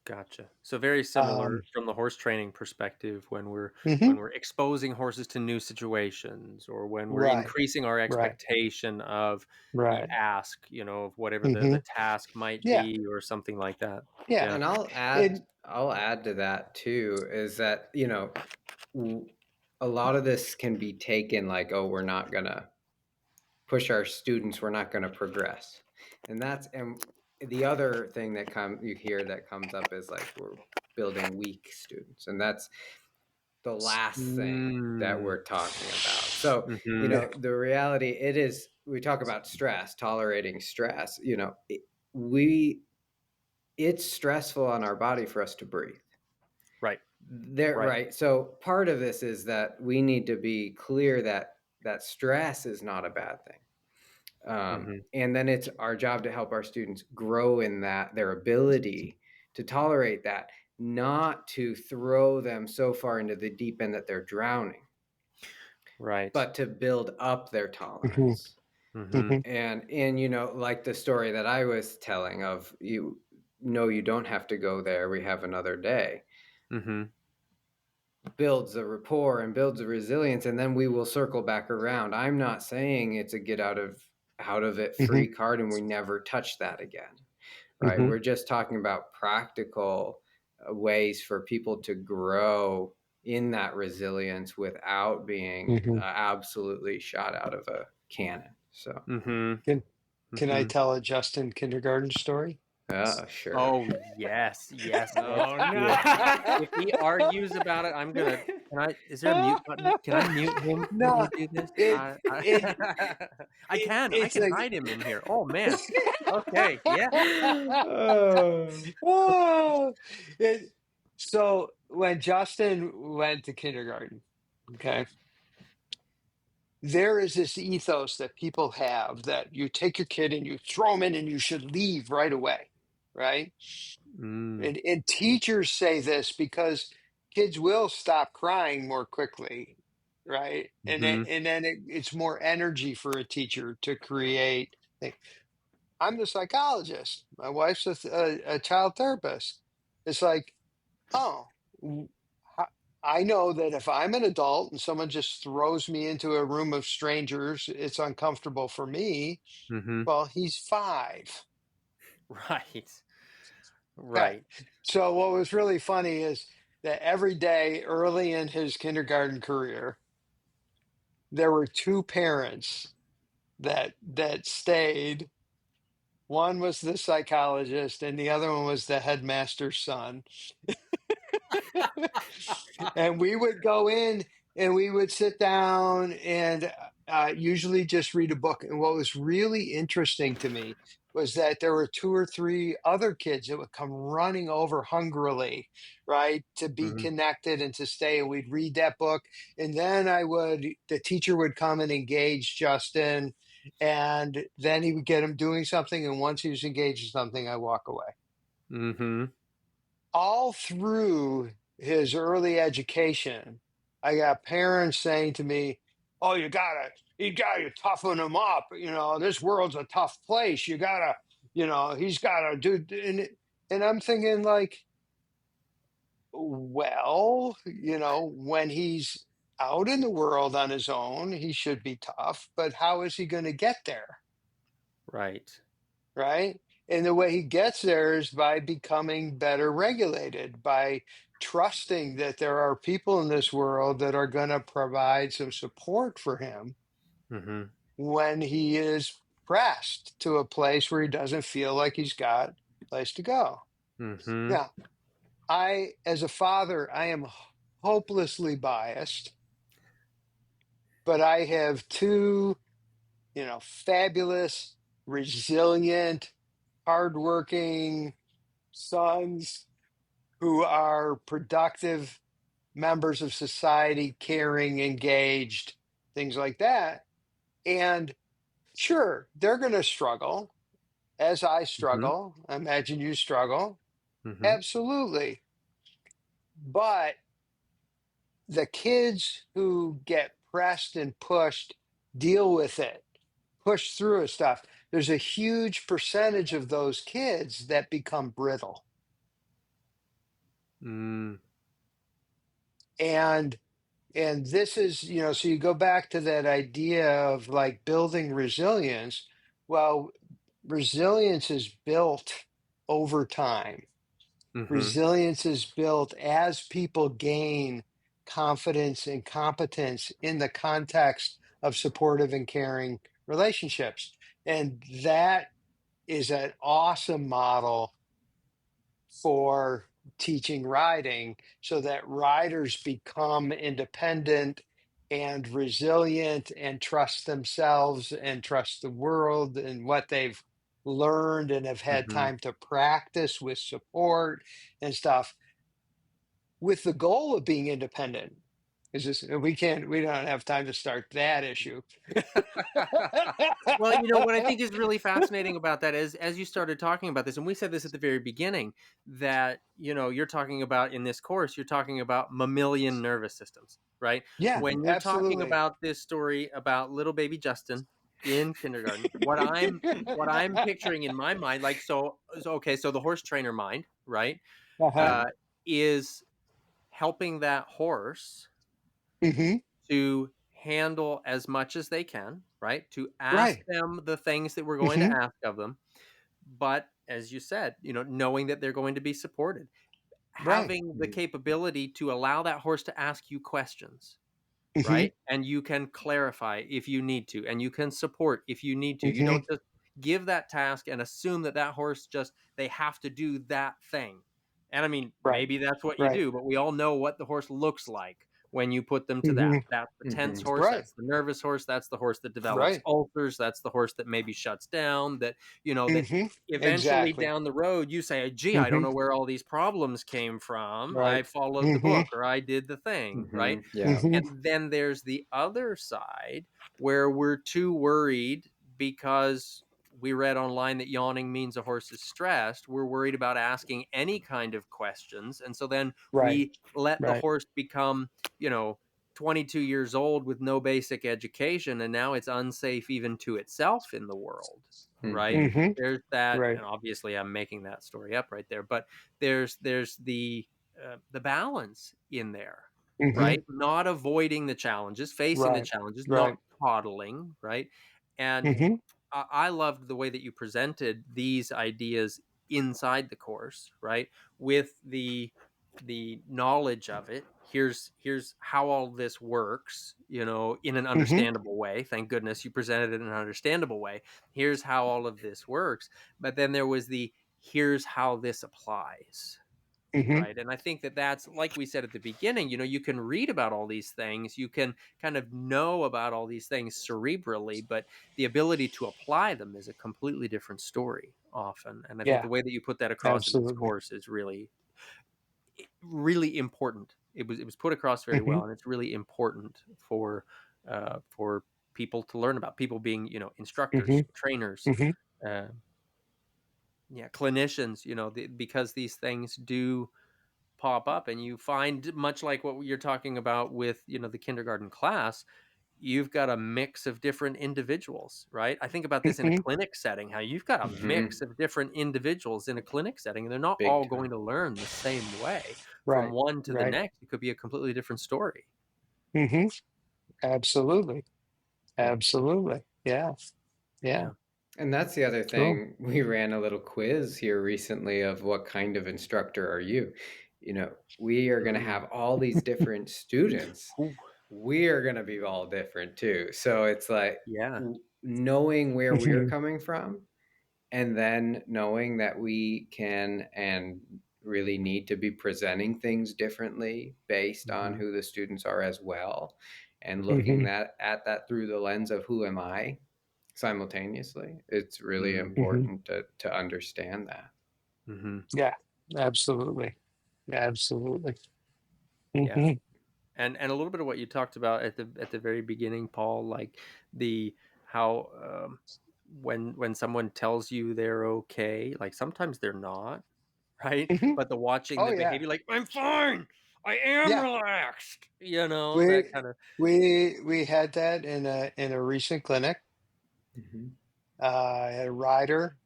Gotcha. So very similar from the horse training perspective when we're Mhm. exposing horses to new situations, or when we're Right. increasing our Right. expectation of the Right. ask, of whatever Hmm. the task might Yeah. be, or something like that. Yeah. Yeah. And It, I'll add to that too, is that, a lot of this can be taken like, oh, we're not gonna push our students, we're not gonna progress. And the other thing that you hear that comes up is like we're building weak students. And that's the last thing that Mm. we're talking about. So, Mhm. the reality it is, we talk about stress, tolerating stress, we it's stressful on our body for us to breathe. Right. There, Right. right. So part of this is that we need to be clear that stress is not a bad thing. Mhm. And then it's our job to help our students grow in that, their ability to tolerate that, not to throw them so far into the deep end that they're drowning, Right. but to build up their Mhm. tolerance. Mhm. Mhm. And like the story that I was telling of, you don't have to go there. We have another day. Mhm. Builds a rapport and builds a resilience, and then we will circle back around. I'm not saying it's a get out of it Mhm. free card and we never touch that again, right? Mhm. We're just talking about practical ways for people to grow in that resilience without being Mhm. absolutely shot out of a cannon. So Mhm. Can I Mhm. tell a Justin kindergarten story? sure. Oh, yes, yes, let's Oh do no. it. If he argues about it, is there a mute button? Can I mute him when No, we do this? it I it I it's can like hide him in here. Oh, man. Okay, yeah. Oh. oh, so when Justin went to kindergarten, okay, there is this ethos that people have that you take your kid and you throw him in and you should leave right away, right? Mm, And teachers say this because kids will stop crying more quickly, right? mhm, And then it's more energy for a teacher to create. I'm the psychologist. My wife's a child therapist. It's like, oh, w- ho- I know that if I'm an adult and someone just throws me into a room of strangers, it's uncomfortable for me. mhm. Well, he's 5. Right, Okay. right. So what was really funny is that every day early in his kindergarten career, there were 2 parents that stayed. One was the psychologist and the other one was the headmaster's son. And we would go in and we would sit down and usually just read a book. And what was really interesting to me was that there were 2 or 3 other kids that would come running over hungrily, right, to be Mhm, connected and to stay. And we'd read that book. And then the teacher would come and engage Justin. And then he would get him doing something. And once he was engaged in something, I walk away. mhm. All through his early education, I got parents saying to me, "Oh, you gotta toughen him up. This world's a tough place. He's gotta do." And I'm thinking, like, well, when he's out in the world on his own, he should be tough. But how is he going to get there? Right. Right? And the way he gets there is by becoming better regulated, by trusting that there are people in this world that are going to provide some support for him Mhm, when he is pressed to a place where he doesn't feel like he's got a place to go. mhm. Now, as a father, I am hopelessly biased, but I have 2, fabulous, resilient, hardworking sons who are productive members of society, caring, engaged, things like that. And sure, they're going to struggle. as I Hmm. struggle, I imagine you struggle. Hmm. Absolutely. But the kids who get pressed and pushed deal with it, push through it stuff. There's a huge percentage of those kids that become brittle. Mm. And this is, so you go back to that idea of like building resilience. Well, resilience is built over time. Hmm. Resilience is built as people gain confidence and competence in the context of supportive and caring relationships. And that is an awesome model for teaching riding so that riders become independent and resilient and trust themselves and trust the world and what they've learned and have had Hmm. time to practice with support and stuff with the goal of being independent. Is this we don't have time to start that issue. Well, what I think is really fascinating about that is, as you started talking about this, and we said this at the very beginning, that you're talking about in this course, you're talking about mammalian nervous systems, right? Yeah, When you're talking absolutely. about this story about little baby Justin in kindergarten, what I'm picturing in my mind, like, okay, so the horse trainer mind, right, Uh-huh. uh, is helping that horse Hmm. to handle as much as they can, right? To ask Right. them the things that we're going to Hmm. ask of them. But as you said, knowing that they're going to be supported, Right. having the capability to allow that horse to ask you questions, Hmm. right? And you can clarify if you need to, and you can support if you need to. You Hmm. don't just give that task and assume that horse they have to do that thing. And I mean, Right. maybe that's what you Right. do, but we all know what the horse looks like when you put them to that. Hmm. That's the tense Hmm. horse. Right. That's the nervous horse. That's the horse that develops Right. ulcers. That's the horse that maybe shuts down. That Hmm. eventually Exactly. down the road you say, gee, I don't Hmm. know where all these problems came from. I Right. followed the Hmm. book, or I did the thing, right? Yeah. Hmm. And then there's the other side where we're too worried because we read online that yawning means a horse is stressed. We're worried about asking any kind of questions. And so then Right. we let the Right. horse become, 22 years old with no basic education. And now it's unsafe even to itself in the world. Right. Hmm. Hmm. There's that. Right. And obviously I'm making that story up right there, but there's the balance in there, Hmm. right? Not avoiding the challenges, facing the Right. challenges, Right. not coddling, right? And Hmm. I loved the way that you presented these ideas inside the course, right? With the knowledge of it. Here's how all this works, in an Hmm. understandable way. Thank goodness you presented it in an understandable way. Here's how all of this works. But then there was the here's how this applies, Hmm. right? And I think that that's, like we said at the beginning, you can read about all these things, you can kind of know about all these things cerebrally, but the ability to apply them is a completely different story often. And I think the Yeah. way that you put that across in this Absolutely. course is really important. It was put across very Hmm. well, and it's really important for people to learn about, people being, Hmm. instructors, trainers, Hmm. uh, yeah, clinicians, because these things do pop up, and you find, much like what you're talking about with the kindergarten class, you've got a mix of different individuals, right? I think about this in a Hmm. clinic setting, how you've got a Hmm. mix of different individuals in a clinic setting, and they're not Big all going time. to learn the same way. From Right. one to the Right. next, it could be a completely different story. Hmm. Absolutely. Yeah. Absolutely. Yeah. Yeah. Yeah. And that's the other Cool. thing. We ran a little quiz here recently of what kind of instructor are you? We are going to Mm. have all these different students. Ooh, We are going to be all different too. So it's like yeah. knowing where we're Hmm. coming from, and then knowing that we can and really need to be presenting things differently based on Hmm. who the students are as well, and looking Hmm. at that through the lens of who am I simultaneously. It's really Hmm. Hmm. important to understand that. Hmm. Yeah. Absolutely. Absolutely. Yeah. Hmm. And a little bit of what you talked about at the very beginning, Paul, like the how when someone tells you they're okay, like sometimes they're not, right? Mhm. But the watching Oh the yeah, behavior, like, I'm fine, I am yeah. relaxed, you know, that We kind of. we had that in a recent clinic. Mhm. I had a rider,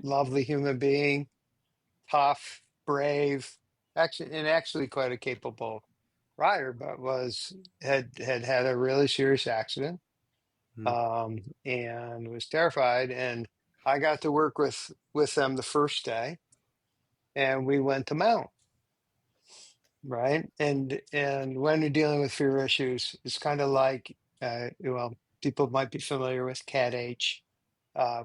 lovely human being, tough, brave, actually quite a capable rider, but had a really serious accident, Mm, and was terrified. And I got to work with them the first day, and we went to Mount, right? And when you're dealing with fear issues, it's kind of like, well, people might be familiar with Cat H,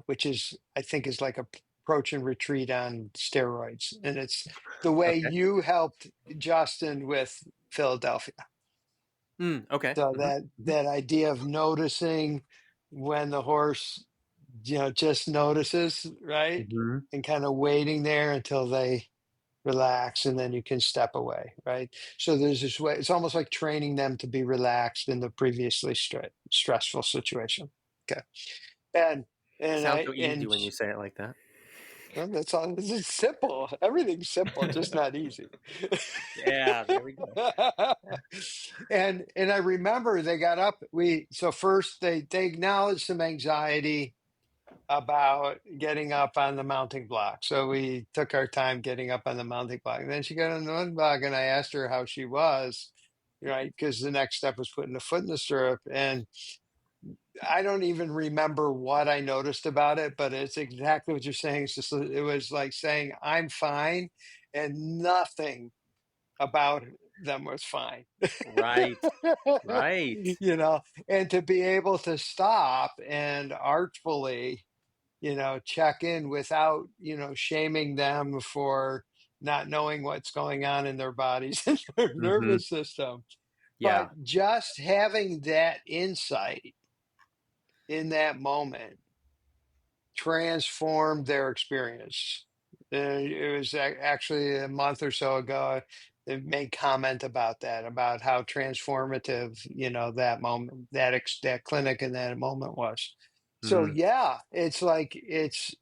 which is, I think, is like a approach and retreat on steroids, and it's the way okay. you helped Justin with Philadelphia. Okay. So Hmm. Hmm. that idea of noticing when the horse, just notices, right? Hmm. And kind of waiting there until they relax, and then you can step away, right? So there's this way, it's almost like training them to be relaxed in the previously stressful situation. Okay. And and Sounds I so easy and when you say it like that. well, that's all. This is simple. Everything's simple, just not easy. Yeah, there we go. And I remember they got up. So first they acknowledged some anxiety about getting up on the mounting block. So we took our time getting up on the mounting block. And then she got on the mounting block, and I asked her how she was, right? Because the next step was putting a foot in the stirrup. And I don't even remember what I noticed about it, but it's exactly what you're saying. It's just, it was like saying, I'm fine, and nothing about them was fine. Right. Right. And to be able to stop and artfully, check in without, shaming them for not knowing what's going on in their bodies and their Hmm. nervous system. Yeah. But just having that insight in that moment transformed their experience. It was actually a month or so ago. They made comment about that, about how transformative, that moment, that clinic and that moment was. So Hmm. yeah, it's like it's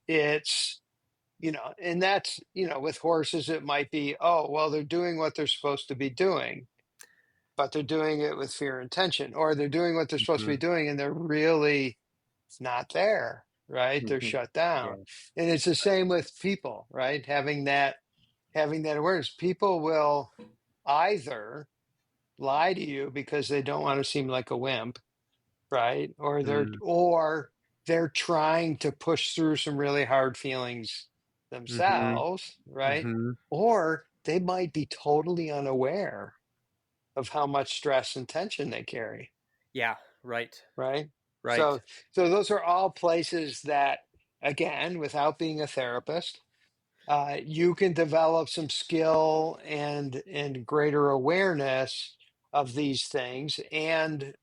and that's with horses it might be, oh well, they're doing what they're supposed to be doing, but they're doing it with fear and tension, or they're doing what they're supposed to be Hmm. doing and they're really not there, right? They're Hmm. shut down. Yeah. And it's the same with people, right? Having that awareness. People will either lie to you because they don't want to seem like a wimp, right? Mm. Or they're trying to push through some really hard feelings Hmm. themselves, right? Hmm. Or they might be totally unaware of how much stress and tension they carry, Yeah. Right. right? Right. So those are all places that, again, without being a therapist, you can develop some skill and greater awareness of these things, and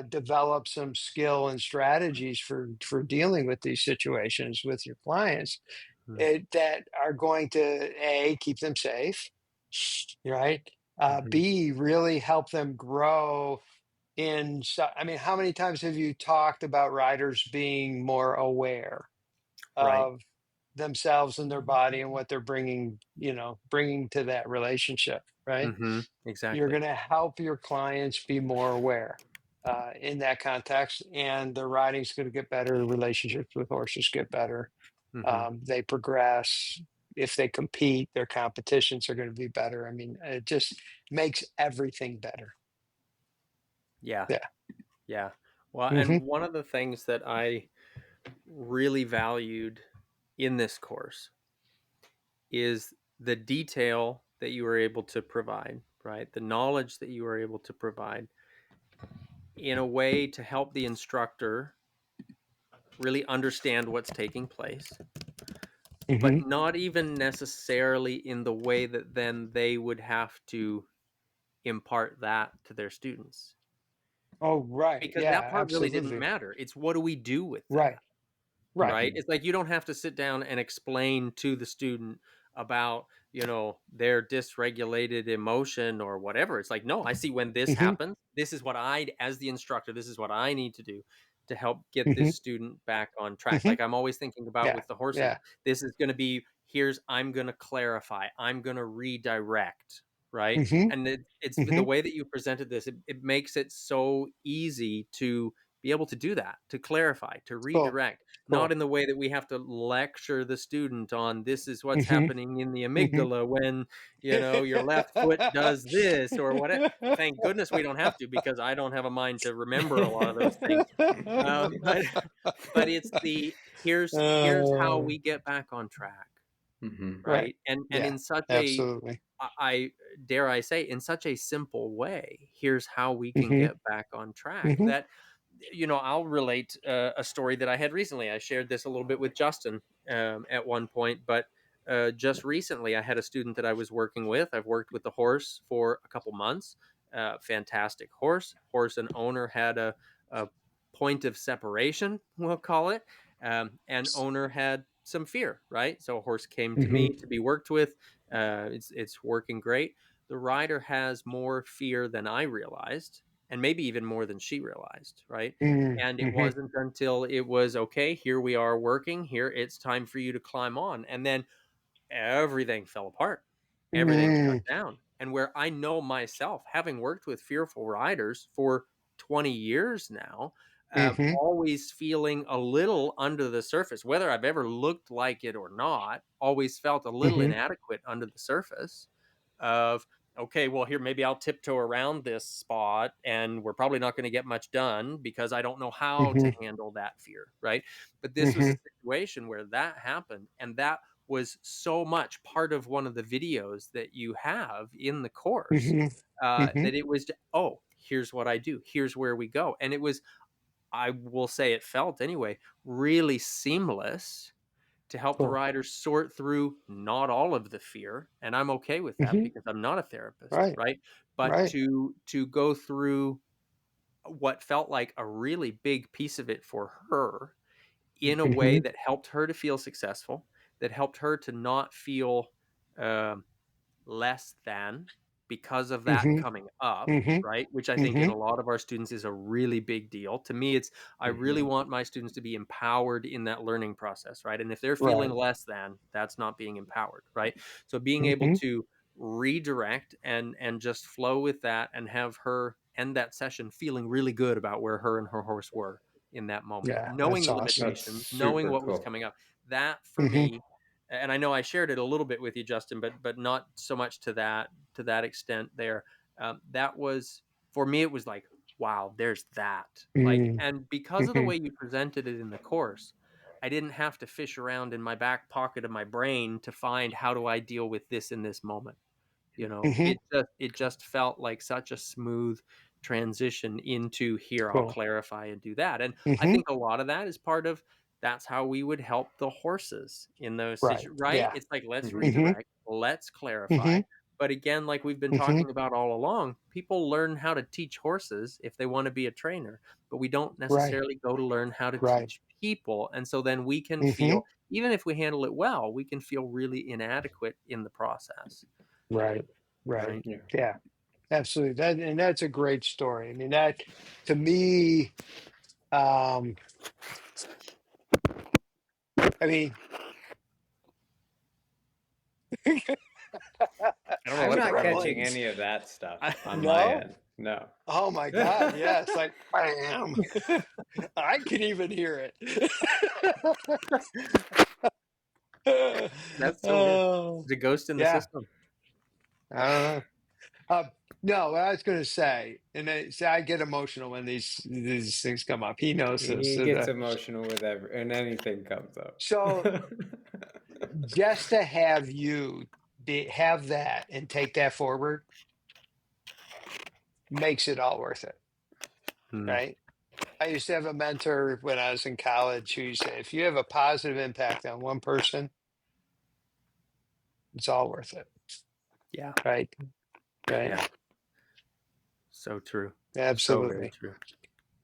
develop some skill and strategies for dealing with these situations with your clients, that are going to a keep them safe, right? Mm-hmm. B, really help them grow I mean, how many times have you talked about riders being more aware Right. of themselves and their body and what they're bringing to that relationship, right? Hmm. You're Exactly. going to help your clients be more aware in that context, and the riding's going to get better. The relationships with horses get better. Hmm. They progress. If they compete, their competitions are going to be better. I mean, it just makes everything better. Yeah. Yeah. Yeah. Well, and Hmm. one of the things that I really valued in this course is the detail that you were able to provide, right? The knowledge that you were able to provide in a way to help the instructor really understand what's taking place, but Hmm. not even necessarily in the way that then they would have to impart that to their students. Oh, right. Because that Yeah, part really didn't absolutely. matter. It's what do we do with Right. that? Right. Right? It's like you don't have to sit down and explain to the student about, their dysregulated emotion or whatever. It's like, no, I see when this Hmm. happens, this is what I, as the instructor, this is what I need to do. to help get Hmm. this student back on track. Hmm. Like I'm always thinking about Yeah. with the horses, Yeah. this is going to be, I'm going to clarify, I'm going to redirect, right? Hmm. And it's the Hmm. way that you presented this, it makes it so easy to be able to do that, to clarify, to Cool. redirect, not Cool. in the way that we have to lecture the student on this is what's Hmm. happening in the Hmm. amygdala when, your left foot does this or whatever. Thank goodness we don't have to, because I don't have a mind to remember a lot of those things. But but it's the here's how Uh, we get back on track, Hmm. right. right? And Yeah. in such a, Absolutely. I dare I say, in such a simple way, here's how we can Hmm. get back on track. Hmm. That, I'll relate a story that I had recently. I shared this a little bit with Justin at one point, but just recently I had a student that I was working with. I've worked with the horse for a couple months. Fantastic horse. Horse and owner had a point of separation, we'll call it, and owner had some fear. Right, so a horse came to Hmm. me to be worked with. It's working great. The rider has more fear than I realized, and maybe even more than she realized, right? And it Hmm. wasn't until it was, okay, here we are working, here it's time for you to climb on. And then everything fell apart. Everything shut Hmm. down. And where I know myself, having worked with fearful riders for 20 years now, Hmm. always feeling a little under the surface, whether I've ever looked like it or not, always felt a little Hmm. inadequate under the surface of, okay, well, here, maybe I'll tiptoe around this spot and we're probably not going to get much done because I don't know how to Hmm. handle that fear. Right. But this was Hmm. a situation where that happened. And that was so much part of one of the videos that you have in the course, Hmm. Hmm. that it was, oh, here's what I do. Here's where we go. And it was, I will say it felt anyway, really seamless to help the Cool. riders sort through not all of the fear. And I'm okay with that Hmm. because I'm not a therapist, Right. right? But Right. to go through what felt like a really big piece of it for her in a way Hmm. that helped her to feel successful, that helped her to not feel um, less than because of that Hmm. coming up, Hmm. right? Which I think in Hmm. a lot of our students is a really big deal. To me, it's, I really Hmm. want my students to be empowered in that learning process, right? And if they're feeling Right. less than, that's not being empowered, right? So being able Hmm. to redirect and just flow with that and have her end that session feeling really good about where her and her horse were in that moment, Yeah. knowing That's the awesome. That's limitations, knowing super what was cool. coming up. That for Hmm. me, and I know I shared it a little bit with you, Justin, but not so much to that extent there. That was, for me, it was like, wow, there's that. Like, Hmm. and because of the Hmm. way you presented it in the course, I didn't have to fish around in my back pocket of my brain to find, how do I deal with this in this moment. Hmm. It just felt like such a smooth transition into, here, I'll Cool. clarify and do that. And I Hmm. think a lot of that is part of, that's how we would help the horses in those Right. situations, right? Yeah. It's like, let's Hmm. Hmm. redirect, let's clarify. Hmm. But again, like we've been Hmm. talking about all along, people learn how to teach horses if they want to be a trainer, but we don't Right. necessarily go to learn how to Right. teach people. And so then we can Hmm. feel, even if we handle it well, we can feel really inadequate in the process, Right. Right. right? Yeah. Yeah. Absolutely. That's a great story. I mean, that to me, um, I mean, I don't know I'm what that not was. catching gremlins. any of that stuff I, on my No. end. No. Oh my God. Yeah. It's like, bam. I can even hear it. that's so weird. Oh, There's a ghost in the yeah. system. I don't know. No, what I was going to say, and see, I get emotional when these things come up. He knows this. He gets emotional with and anything comes up. So just to have you have that and take that forward makes it all worth it, Hmm. right? I used to have a mentor when I was in college who used to say, if you have a positive impact on one person, it's all worth it, Yeah. right? Right? Yeah. So true. So very Absolutely. true.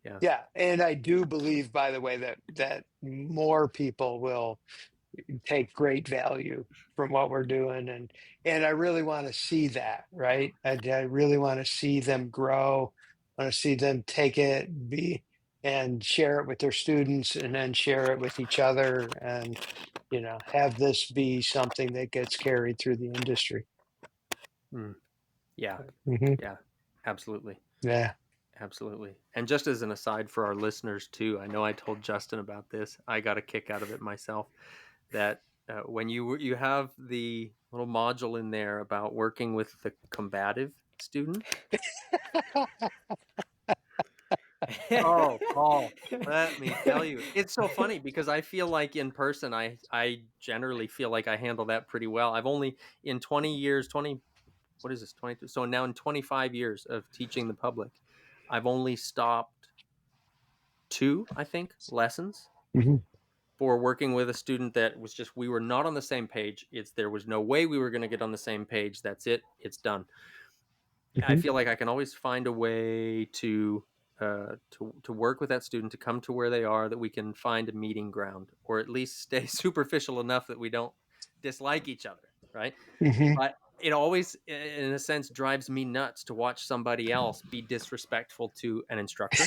Yeah. Yeah, and I do believe, by the way, that more people will take great value from what we're doing, and I really want to see that, right? I really want to see them grow. I want to see them take it, be and share it with their students and then share it with each other and, have this be something that gets carried through the industry. Mm. Yeah. Hmm. Yeah. Absolutely. Yeah. Absolutely. And just as an aside for our listeners too, I know I told Justin about this. I got a kick out of it myself. That when you have the little module in there about working with the combative student. Oh, Paul, let me tell you, it's so funny because I feel like in person, I generally feel like I handle that pretty well. I've only in 20 years, 20, what is this, 22? So now in 25 years of teaching the public, I've only stopped 2, I think, lessons Hmm. for working with a student that was just, we were not on the same page. There was no way we were going to get on the same page. That's it. It's done. I Hmm. feel like I can always find a way to work with that student to come to where they are, that we can find a meeting ground, or at least stay superficial enough that we don't dislike each other, right? Hmm. But it always, in a sense, drives me nuts to watch somebody else be disrespectful to an instructor.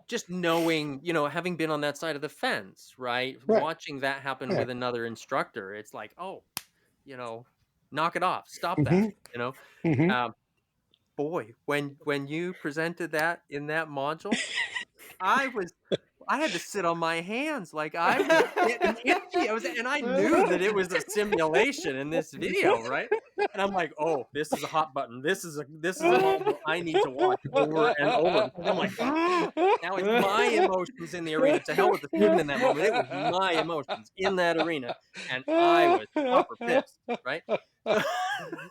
Just knowing, having been on that side of the fence, right? Right. Watching that happen Yeah. with another instructor, it's like, oh, you know, knock it off, stop that, Hmm. Hmm. Um, boy, when you presented that in that module, I was I had to sit on my hands, like, I was getting itchy. And I knew that it was a simulation in this video, right? And I'm like, "Oh, this is a hot button. This is a module I need to watch over and over," because I'm like, "Ah, now it's my emotions in the arena. To hell with the student in that moment. It was my emotions in that arena, and I was proper pissed, right?"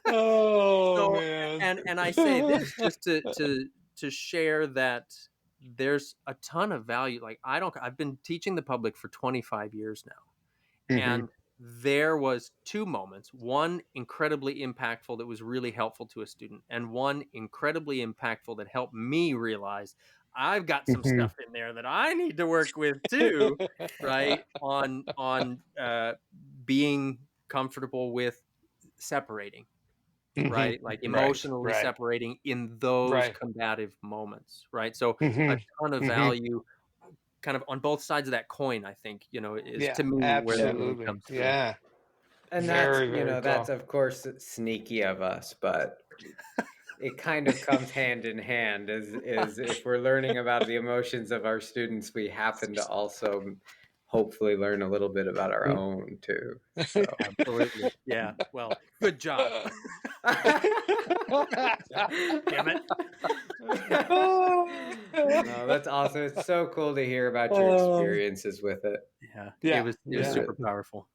Oh So, man. and I say this just to share that there's a ton of value. Like, I've been teaching the public for 25 years now, Hmm. and there was 2 moments, one incredibly impactful that was really helpful to a student, and one incredibly impactful that helped me realize I've got some Hmm. stuff in there that I need to work with too, right? On being comfortable with separating, Hmm. right? Like Right. emotionally Right. separating in those Right. combative moments, right? So Hmm. a ton of Hmm. value kind of on both sides of that coin, I think, is Yeah. to me where that really Absolutely. comes through. Yeah. And that's, Very, very that's cool. of course sneaky of us, but it kind of comes hand in hand is if we're learning about the emotions of our students, we happen to also hopefully learn a little bit about our own too. So Absolutely. Yeah. Well, good job. Damn it. no, that's awesome. It's so cool to hear about your Um, experiences with it. Yeah. It yeah, was It yeah, super really, powerful.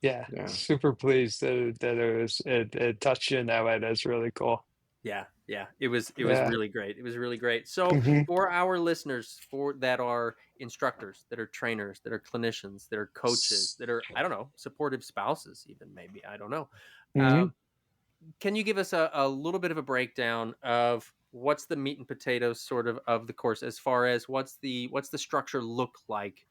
yeah. yeah. Super pleased that it touched you in that way. That's really cool. Yeah. Yeah. It was Yeah. really great. It was really great. So Hmm. for our listeners, for that are instructors, that are trainers, that are clinicians, that are coaches, that are, I don't know, supportive spouses, even maybe, I don't know. Hmm. Um, can you give us a little bit of a breakdown of what's the meat and potatoes sort of the course, as far as what's the structure look like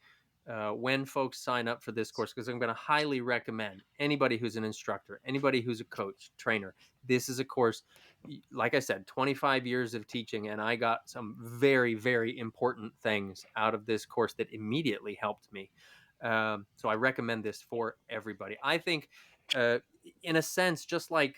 when folks sign up for this course? Because I'm going to highly recommend anybody who's an instructor, anybody who's a coach, trainer. This is a course, like I said, 25 years of teaching, and I got some very, very important things out of this course that immediately helped me. So I recommend this for everybody. I think, uh, in a sense, just like,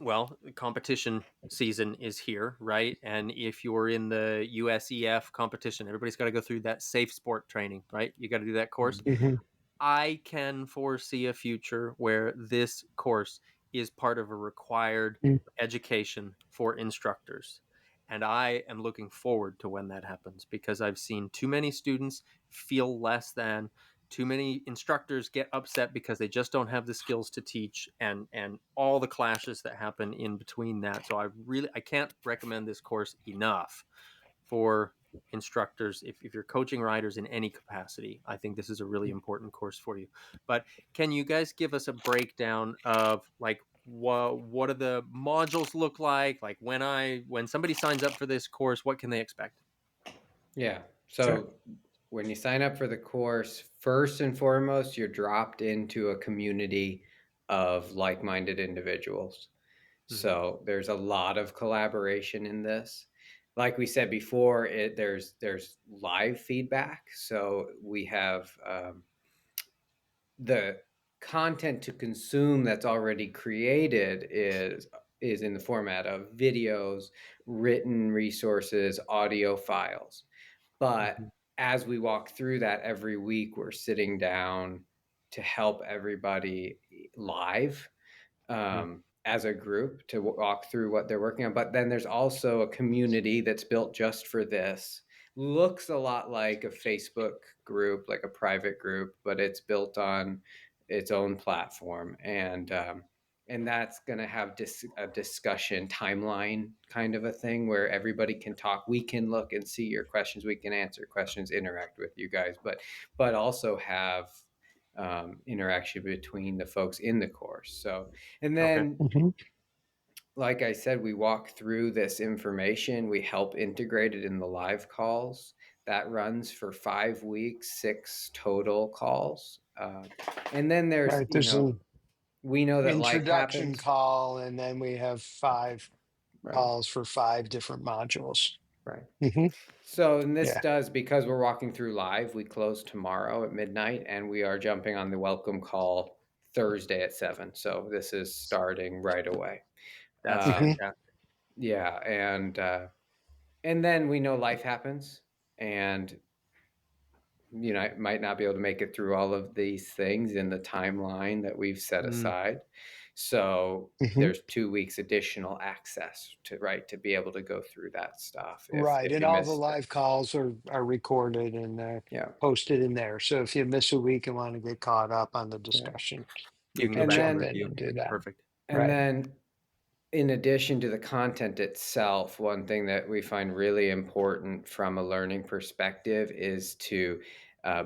well, competition season is here, right? And if you're in the USEF competition, everybody's got to go through that safe sport training, right? You got to do that course. Hmm. I can foresee a future where this course is part of a required education for instructors. And I am looking forward to when that happens, because I've seen too many students feel less than, too many instructors get upset because they just don't have the skills to teach, and all the clashes that happen in between that. So I can't recommend this course enough for instructors. If you're coaching riders in any capacity, I think this is a really important course for you. But can you guys give us a breakdown of, like, what do the modules look like when somebody signs up for this course, what can they expect? Yeah. Sure. So when you sign up for the course, first and foremost, you're dropped into a community of like-minded individuals. Mhm. So there's a lot of collaboration in this. like we said before, there's live feedback. So we have the content to consume that's already created is in the format of videos, written resources, audio files. But as we walk through that every week, we're sitting down to help everybody live as a group to walk through what they're working on. But then there's also a community that's built just for this. Looks a lot like a Facebook group, like a private group, but it's built on its own platform. And that's going to have a discussion timeline kind of a thing where everybody can talk. We can look and see your questions. We can answer questions, interact with you guys, but also have interaction between the folks in the course. So, and then, like I said, we walk through this information. We help integrate it in the live calls. That runs for 5 weeks, 6 total calls. And then there's, Right. There's an we know that life introduction happens. call, and then we have 5 calls for 5 different modules. Right. Mm-hmm. So, and this Yeah. does, because we're walking through live, we close tomorrow at midnight, and we are jumping on the welcome call Thursday at 7. So this is starting right away. That's fantastic. Yeah, and then we know life happens, and I might not be able to make it through all of these things in the timeline that we've set aside. So there's 2 weeks additional access to be able to go through that stuff. Right. If And you all the missed it. live calls are recorded and posted in there. So if you miss a week and want to get caught up on the discussion, You can go back and review. and do that. Perfect. And then, in addition to the content itself, one thing that we find really important from a learning perspective is to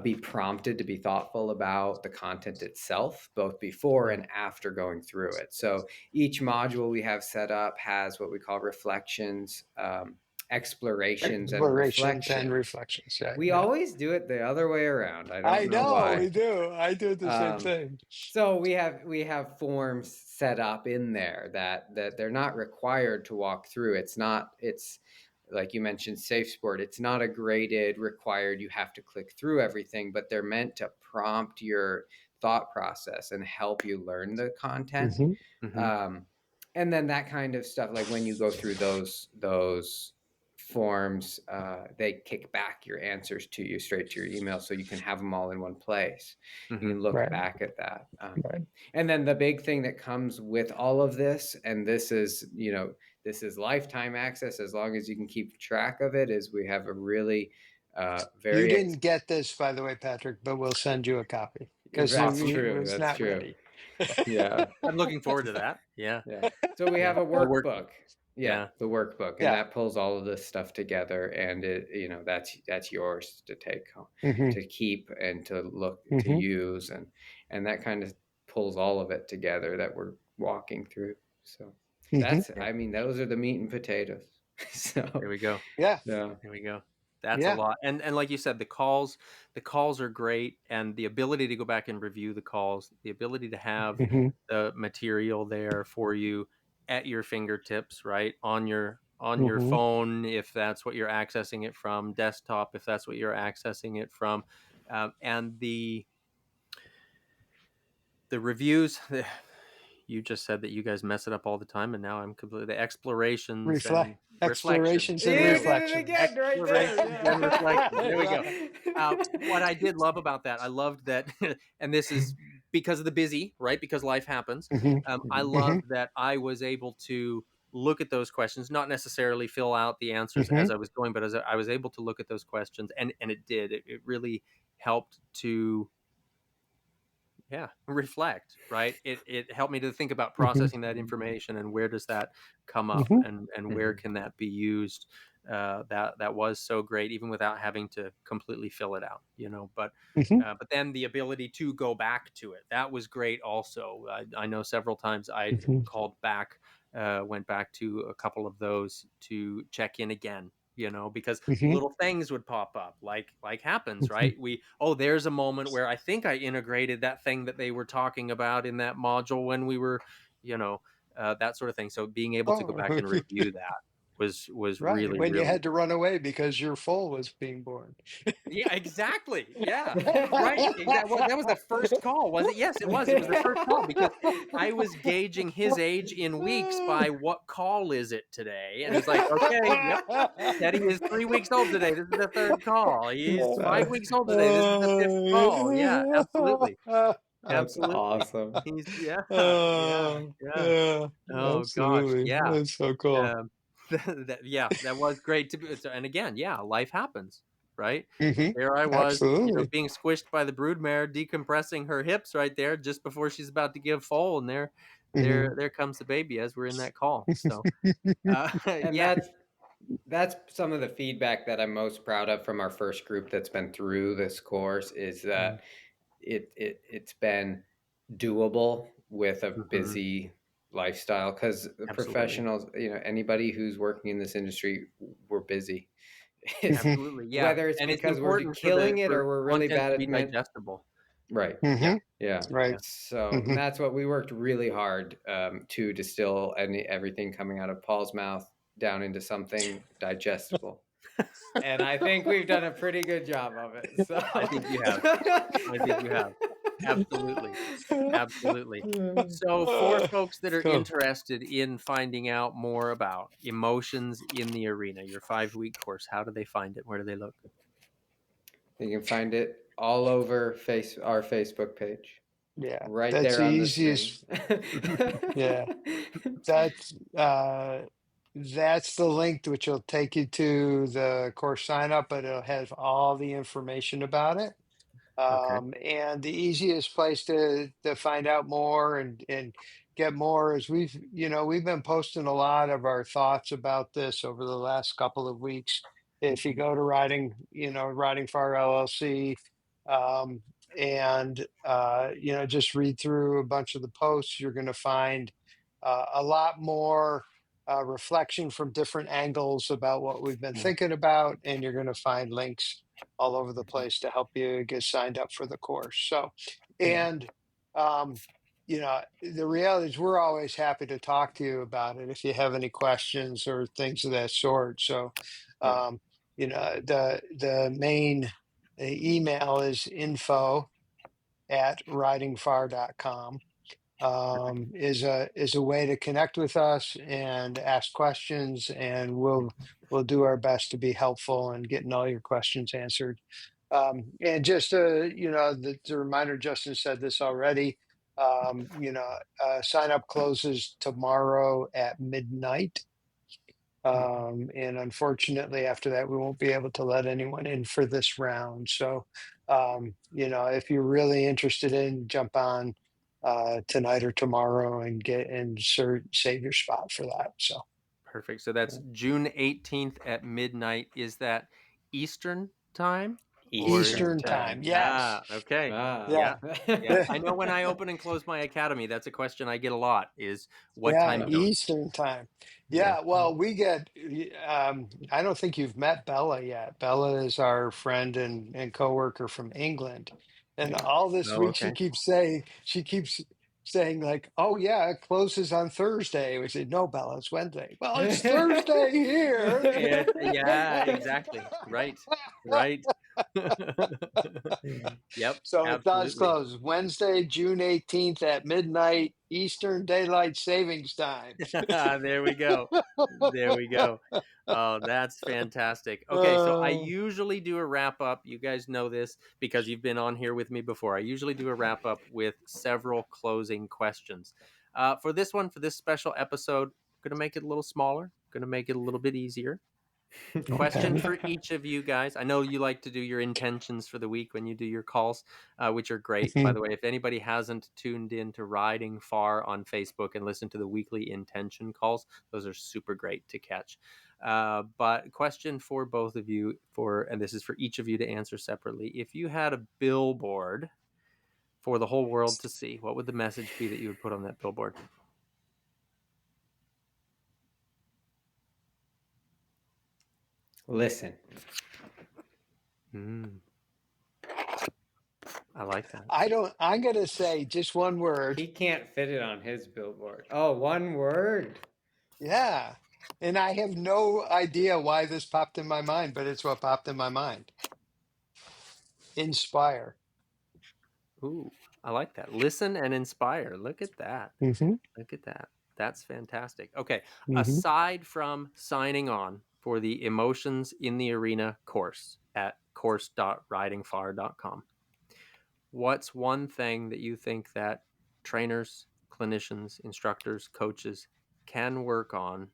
be prompted to be thoughtful about the content itself, both before and after going through it. So each module we have set up has what we call reflections, explorations and reflections. Yeah, we always do it the other way around. I don't know why. We do. I do the same thing. So we have forms set up in there that they're not required to walk through. It's like you mentioned, Safe Sport. It's not a graded required. You have to click through everything, but they're meant to prompt your thought process and help you learn the content. And then that kind of stuff, like when you go through those forms, they kick back your answers to you straight to your email, so you can have them all in one place. You can look back at that. And then the big thing that comes with all of this, and this is lifetime access as long as you can keep track of it, is we have a really very. You didn't get this, by the way, Patrick, but we'll send you a copy because That's true. it was not ready. Yeah, I'm looking forward to that. Yeah. So we have a workbook. Yeah, the workbook, and that pulls all of this stuff together, and that's yours to take home, to keep and to look to use, and that kind of pulls all of it together that we're walking through. So that's, those are the meat and potatoes. So there we go. Yeah. There we go. That's a lot. And like you said, the calls are great, and the ability to go back and review the calls, the ability to have the material there for you at your fingertips, right? On your phone, if that's what you're accessing it from, desktop, if that's what you're accessing it from, and the reviews. You just said that you guys mess it up all the time, and now I'm completely the explorations and reflections. And reflections. There we go. What I did love about that, I loved that, and this is because of the busy, right? Because life happens. I loved that I was able to look at those questions, not necessarily fill out the answers as I was going, but as I was able to look at those questions, and it did. It really helped to reflect, right? It helped me to think about processing that information and where does that come up and where can that be used. That was so great, even without having to completely fill it out, but then the ability to go back to it, that was great also. I know several times I called back, went back to a couple of those to check in again, because little things would pop up like happens, right? There's a moment where I think I integrated that thing that they were talking about in that module when we were, that sort of thing. So being able to go back and review that was Right. really, When you really. had to run away because your foal was being born. Yeah, exactly. Yeah, right. Exactly. Well, that was the first call, was it? Yes, it was. It was the first call because I was gauging his age in weeks by what call is it today, and he's like, "Okay, yep, Teddy is 3 weeks old today. This is the third call. He's 5 weeks old today. This is the fifth call." Yeah, absolutely, That's absolutely. awesome. He's yeah, yeah, Oh, yeah. yeah, Oh gosh, absolutely. yeah. That's so cool. That was great to be. And again, yeah, life happens, right? Hmm. There I was, Absolutely. being squished by the broodmare, decompressing her hips right there just before she's about to give foal, and Hmm. there comes the baby as we're in that call. So, And yeah. that's some of the feedback that I'm most proud of from our first group that's been through this course is Mhm. that it's been doable with a Mhm. busy lifestyle because the Absolutely, professionals, anybody who's working in this industry, we're busy. It's Hmm. absolutely, yeah. whether it's And it's because we're important for killing it for or we're really content bad to be at digestible. right. Yeah, Hmm. Yeah. Right. yeah. So Hmm. and that's what we worked really hard to distill everything coming out of Paul's mouth down into something digestible. And I think we've done a pretty good job of it. So I think you have. I think you have. Absolutely. Absolutely. So, for folks that are Cool. interested in finding out more about emotions in the arena, your 5-week course, how do they find it? Where do they look? you can find it all over our Facebook page, Yeah, right that's there the on the screen. easiest. Yeah, that's that's the link which will take you to the course sign up, but it'll have all the information about it. Okay. And the easiest place to find out more and get more is we've been posting a lot of our thoughts about this over the last couple of weeks. If you go to Riding Far LLC, um, and just read through a bunch of the posts, you're going to find a lot more reflection from different angles about what we've been thinking about, and you're going to find links all over the place to help you get signed up for the course. So, Yeah. and the reality is we're always happy to talk to you about it if you have any questions or things of that sort. So, Yeah. the main email is info@ridingfar.com. Perfect. Is a way to connect with us and ask questions, and we'll do our best to be helpful and getting all your questions answered. And just the reminder, Justin said this already. Sign up closes tomorrow at midnight. And unfortunately, after that, we won't be able to let anyone in for this round. So, if you're really interested in, jump on tonight or tomorrow and save your spot for that. So, Perfect. So that's June 18th at midnight. Is that Eastern time? Or is Eastern Eastern time. time, yes, okay. Ah. Yeah. yeah, Yeah. I know when I open and close my academy, that's a question I get a lot is what yeah, time zone? Eastern time. Yeah. Yeah, well, we get. I don't think you've met Bella yet. Bella is our friend and coworker from England, and Yeah. all this Oh, week okay. she keeps saying like, "Oh yeah, it closes on Thursday." We said, "No, Bella, it's Wednesday." Well, it's Thursday here. Yeah, exactly. Right. Right. Yep, So it does absolutely. close Wednesday, June 18th at midnight Eastern Daylight Savings Time. There we go. There we go. Oh, that's fantastic. Okay, so I Oh. usually do a wrap up. You guys know this because you've been on here with me before. I usually do a wrap up with several closing questions. For this one, for this special episode, I'm going to make it a little smaller, going to make it a little bit easier. Question Okay. for each of you guys. I know you like to do your intentions for the week when you do your calls, which are great. By the way, if anybody hasn't tuned in to Riding Far on Facebook and listened to the weekly intention calls, those are super great to catch. But question for both of you and this is for each of you to answer separately. If you had a billboard for the whole world to see, what would the message be that you would put on that billboard? Listen. Mm, I like that. I'm going to say just one word. He can't fit it on his billboard. Oh, one word. Yeah. And I have no idea why this popped in my mind, but it's what popped in my mind. Inspire. Ooh, I like that. Listen and inspire. Look at that. Hmm. Look at that. That's fantastic. Okay, Hmm. aside from signing on for the Emotions in the Arena course at course.ridingfar.com, what's one thing that you think that trainers, clinicians, instructors, coaches can work on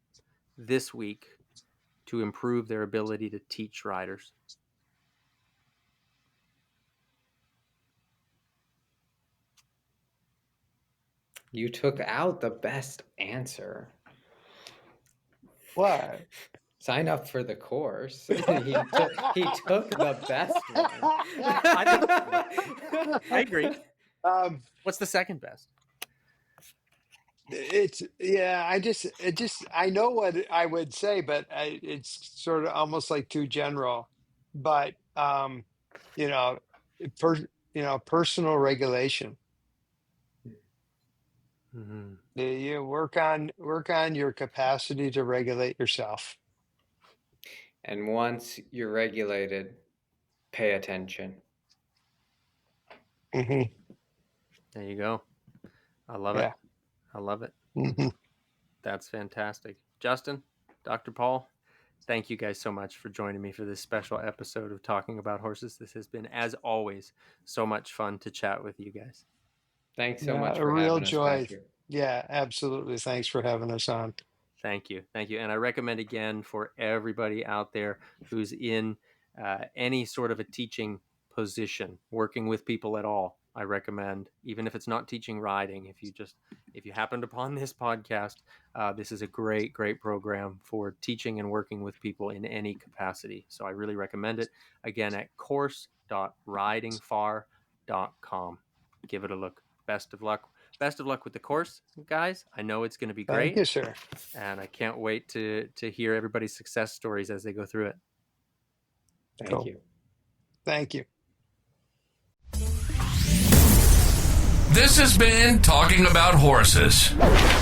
this week to improve their ability to teach riders? You took out the best answer. What? Sign up for the course. He took the best one. I agree. What's the second best? I know what I would say, but it's sort of almost like too general. But you know, personal regulation. Mm-hmm. You work on your capacity to regulate yourself. And once you're regulated, pay attention. Hmm. There you go. I love Yeah. it. I love it. Hmm. That's fantastic. Justin, Dr. Paul, thank you guys so much for joining me for this special episode of Talking About Horses. This has been, as always, so much fun to chat with you guys. Thanks so Yeah, much a for real having us, joy. Patrick. Yeah, absolutely. Thanks for having us on. Thank you. Thank you. And I recommend again for everybody out there who's in any sort of a teaching position, working with people at all, I recommend, even if it's not teaching riding, if you happened upon this podcast, this is a great program for teaching and working with people in any capacity. So I really recommend it. Again, at course.ridingfar.com. Give it a look. Best of luck. Best of luck with the course, guys. I know it's going to be Thank great. you, sir. And I can't wait to hear everybody's success stories as they go through it. Thank you. Thank you. This has been Talking About Horses.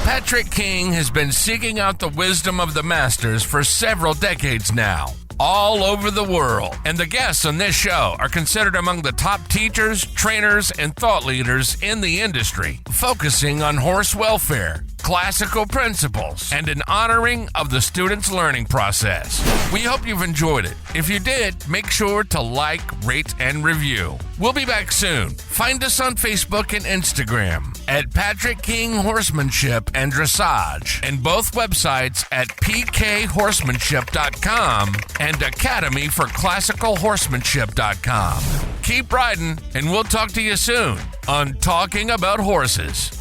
Patrick King has been seeking out the wisdom of the masters for several decades now, all over the world. And the guests on this show are considered among the top teachers, trainers, and thought leaders in the industry, focusing on horse welfare, classical principles, and an honoring of the student's learning process. We hope you've enjoyed it. If you did, make sure to like, rate, and review. We'll be back soon. Find us on Facebook and Instagram at Patrick King Horsemanship and Dressage, and both websites at pkhorsemanship.com and academyforclassicalhorsemanship.com. Keep riding, and we'll talk to you soon on Talking About Horses.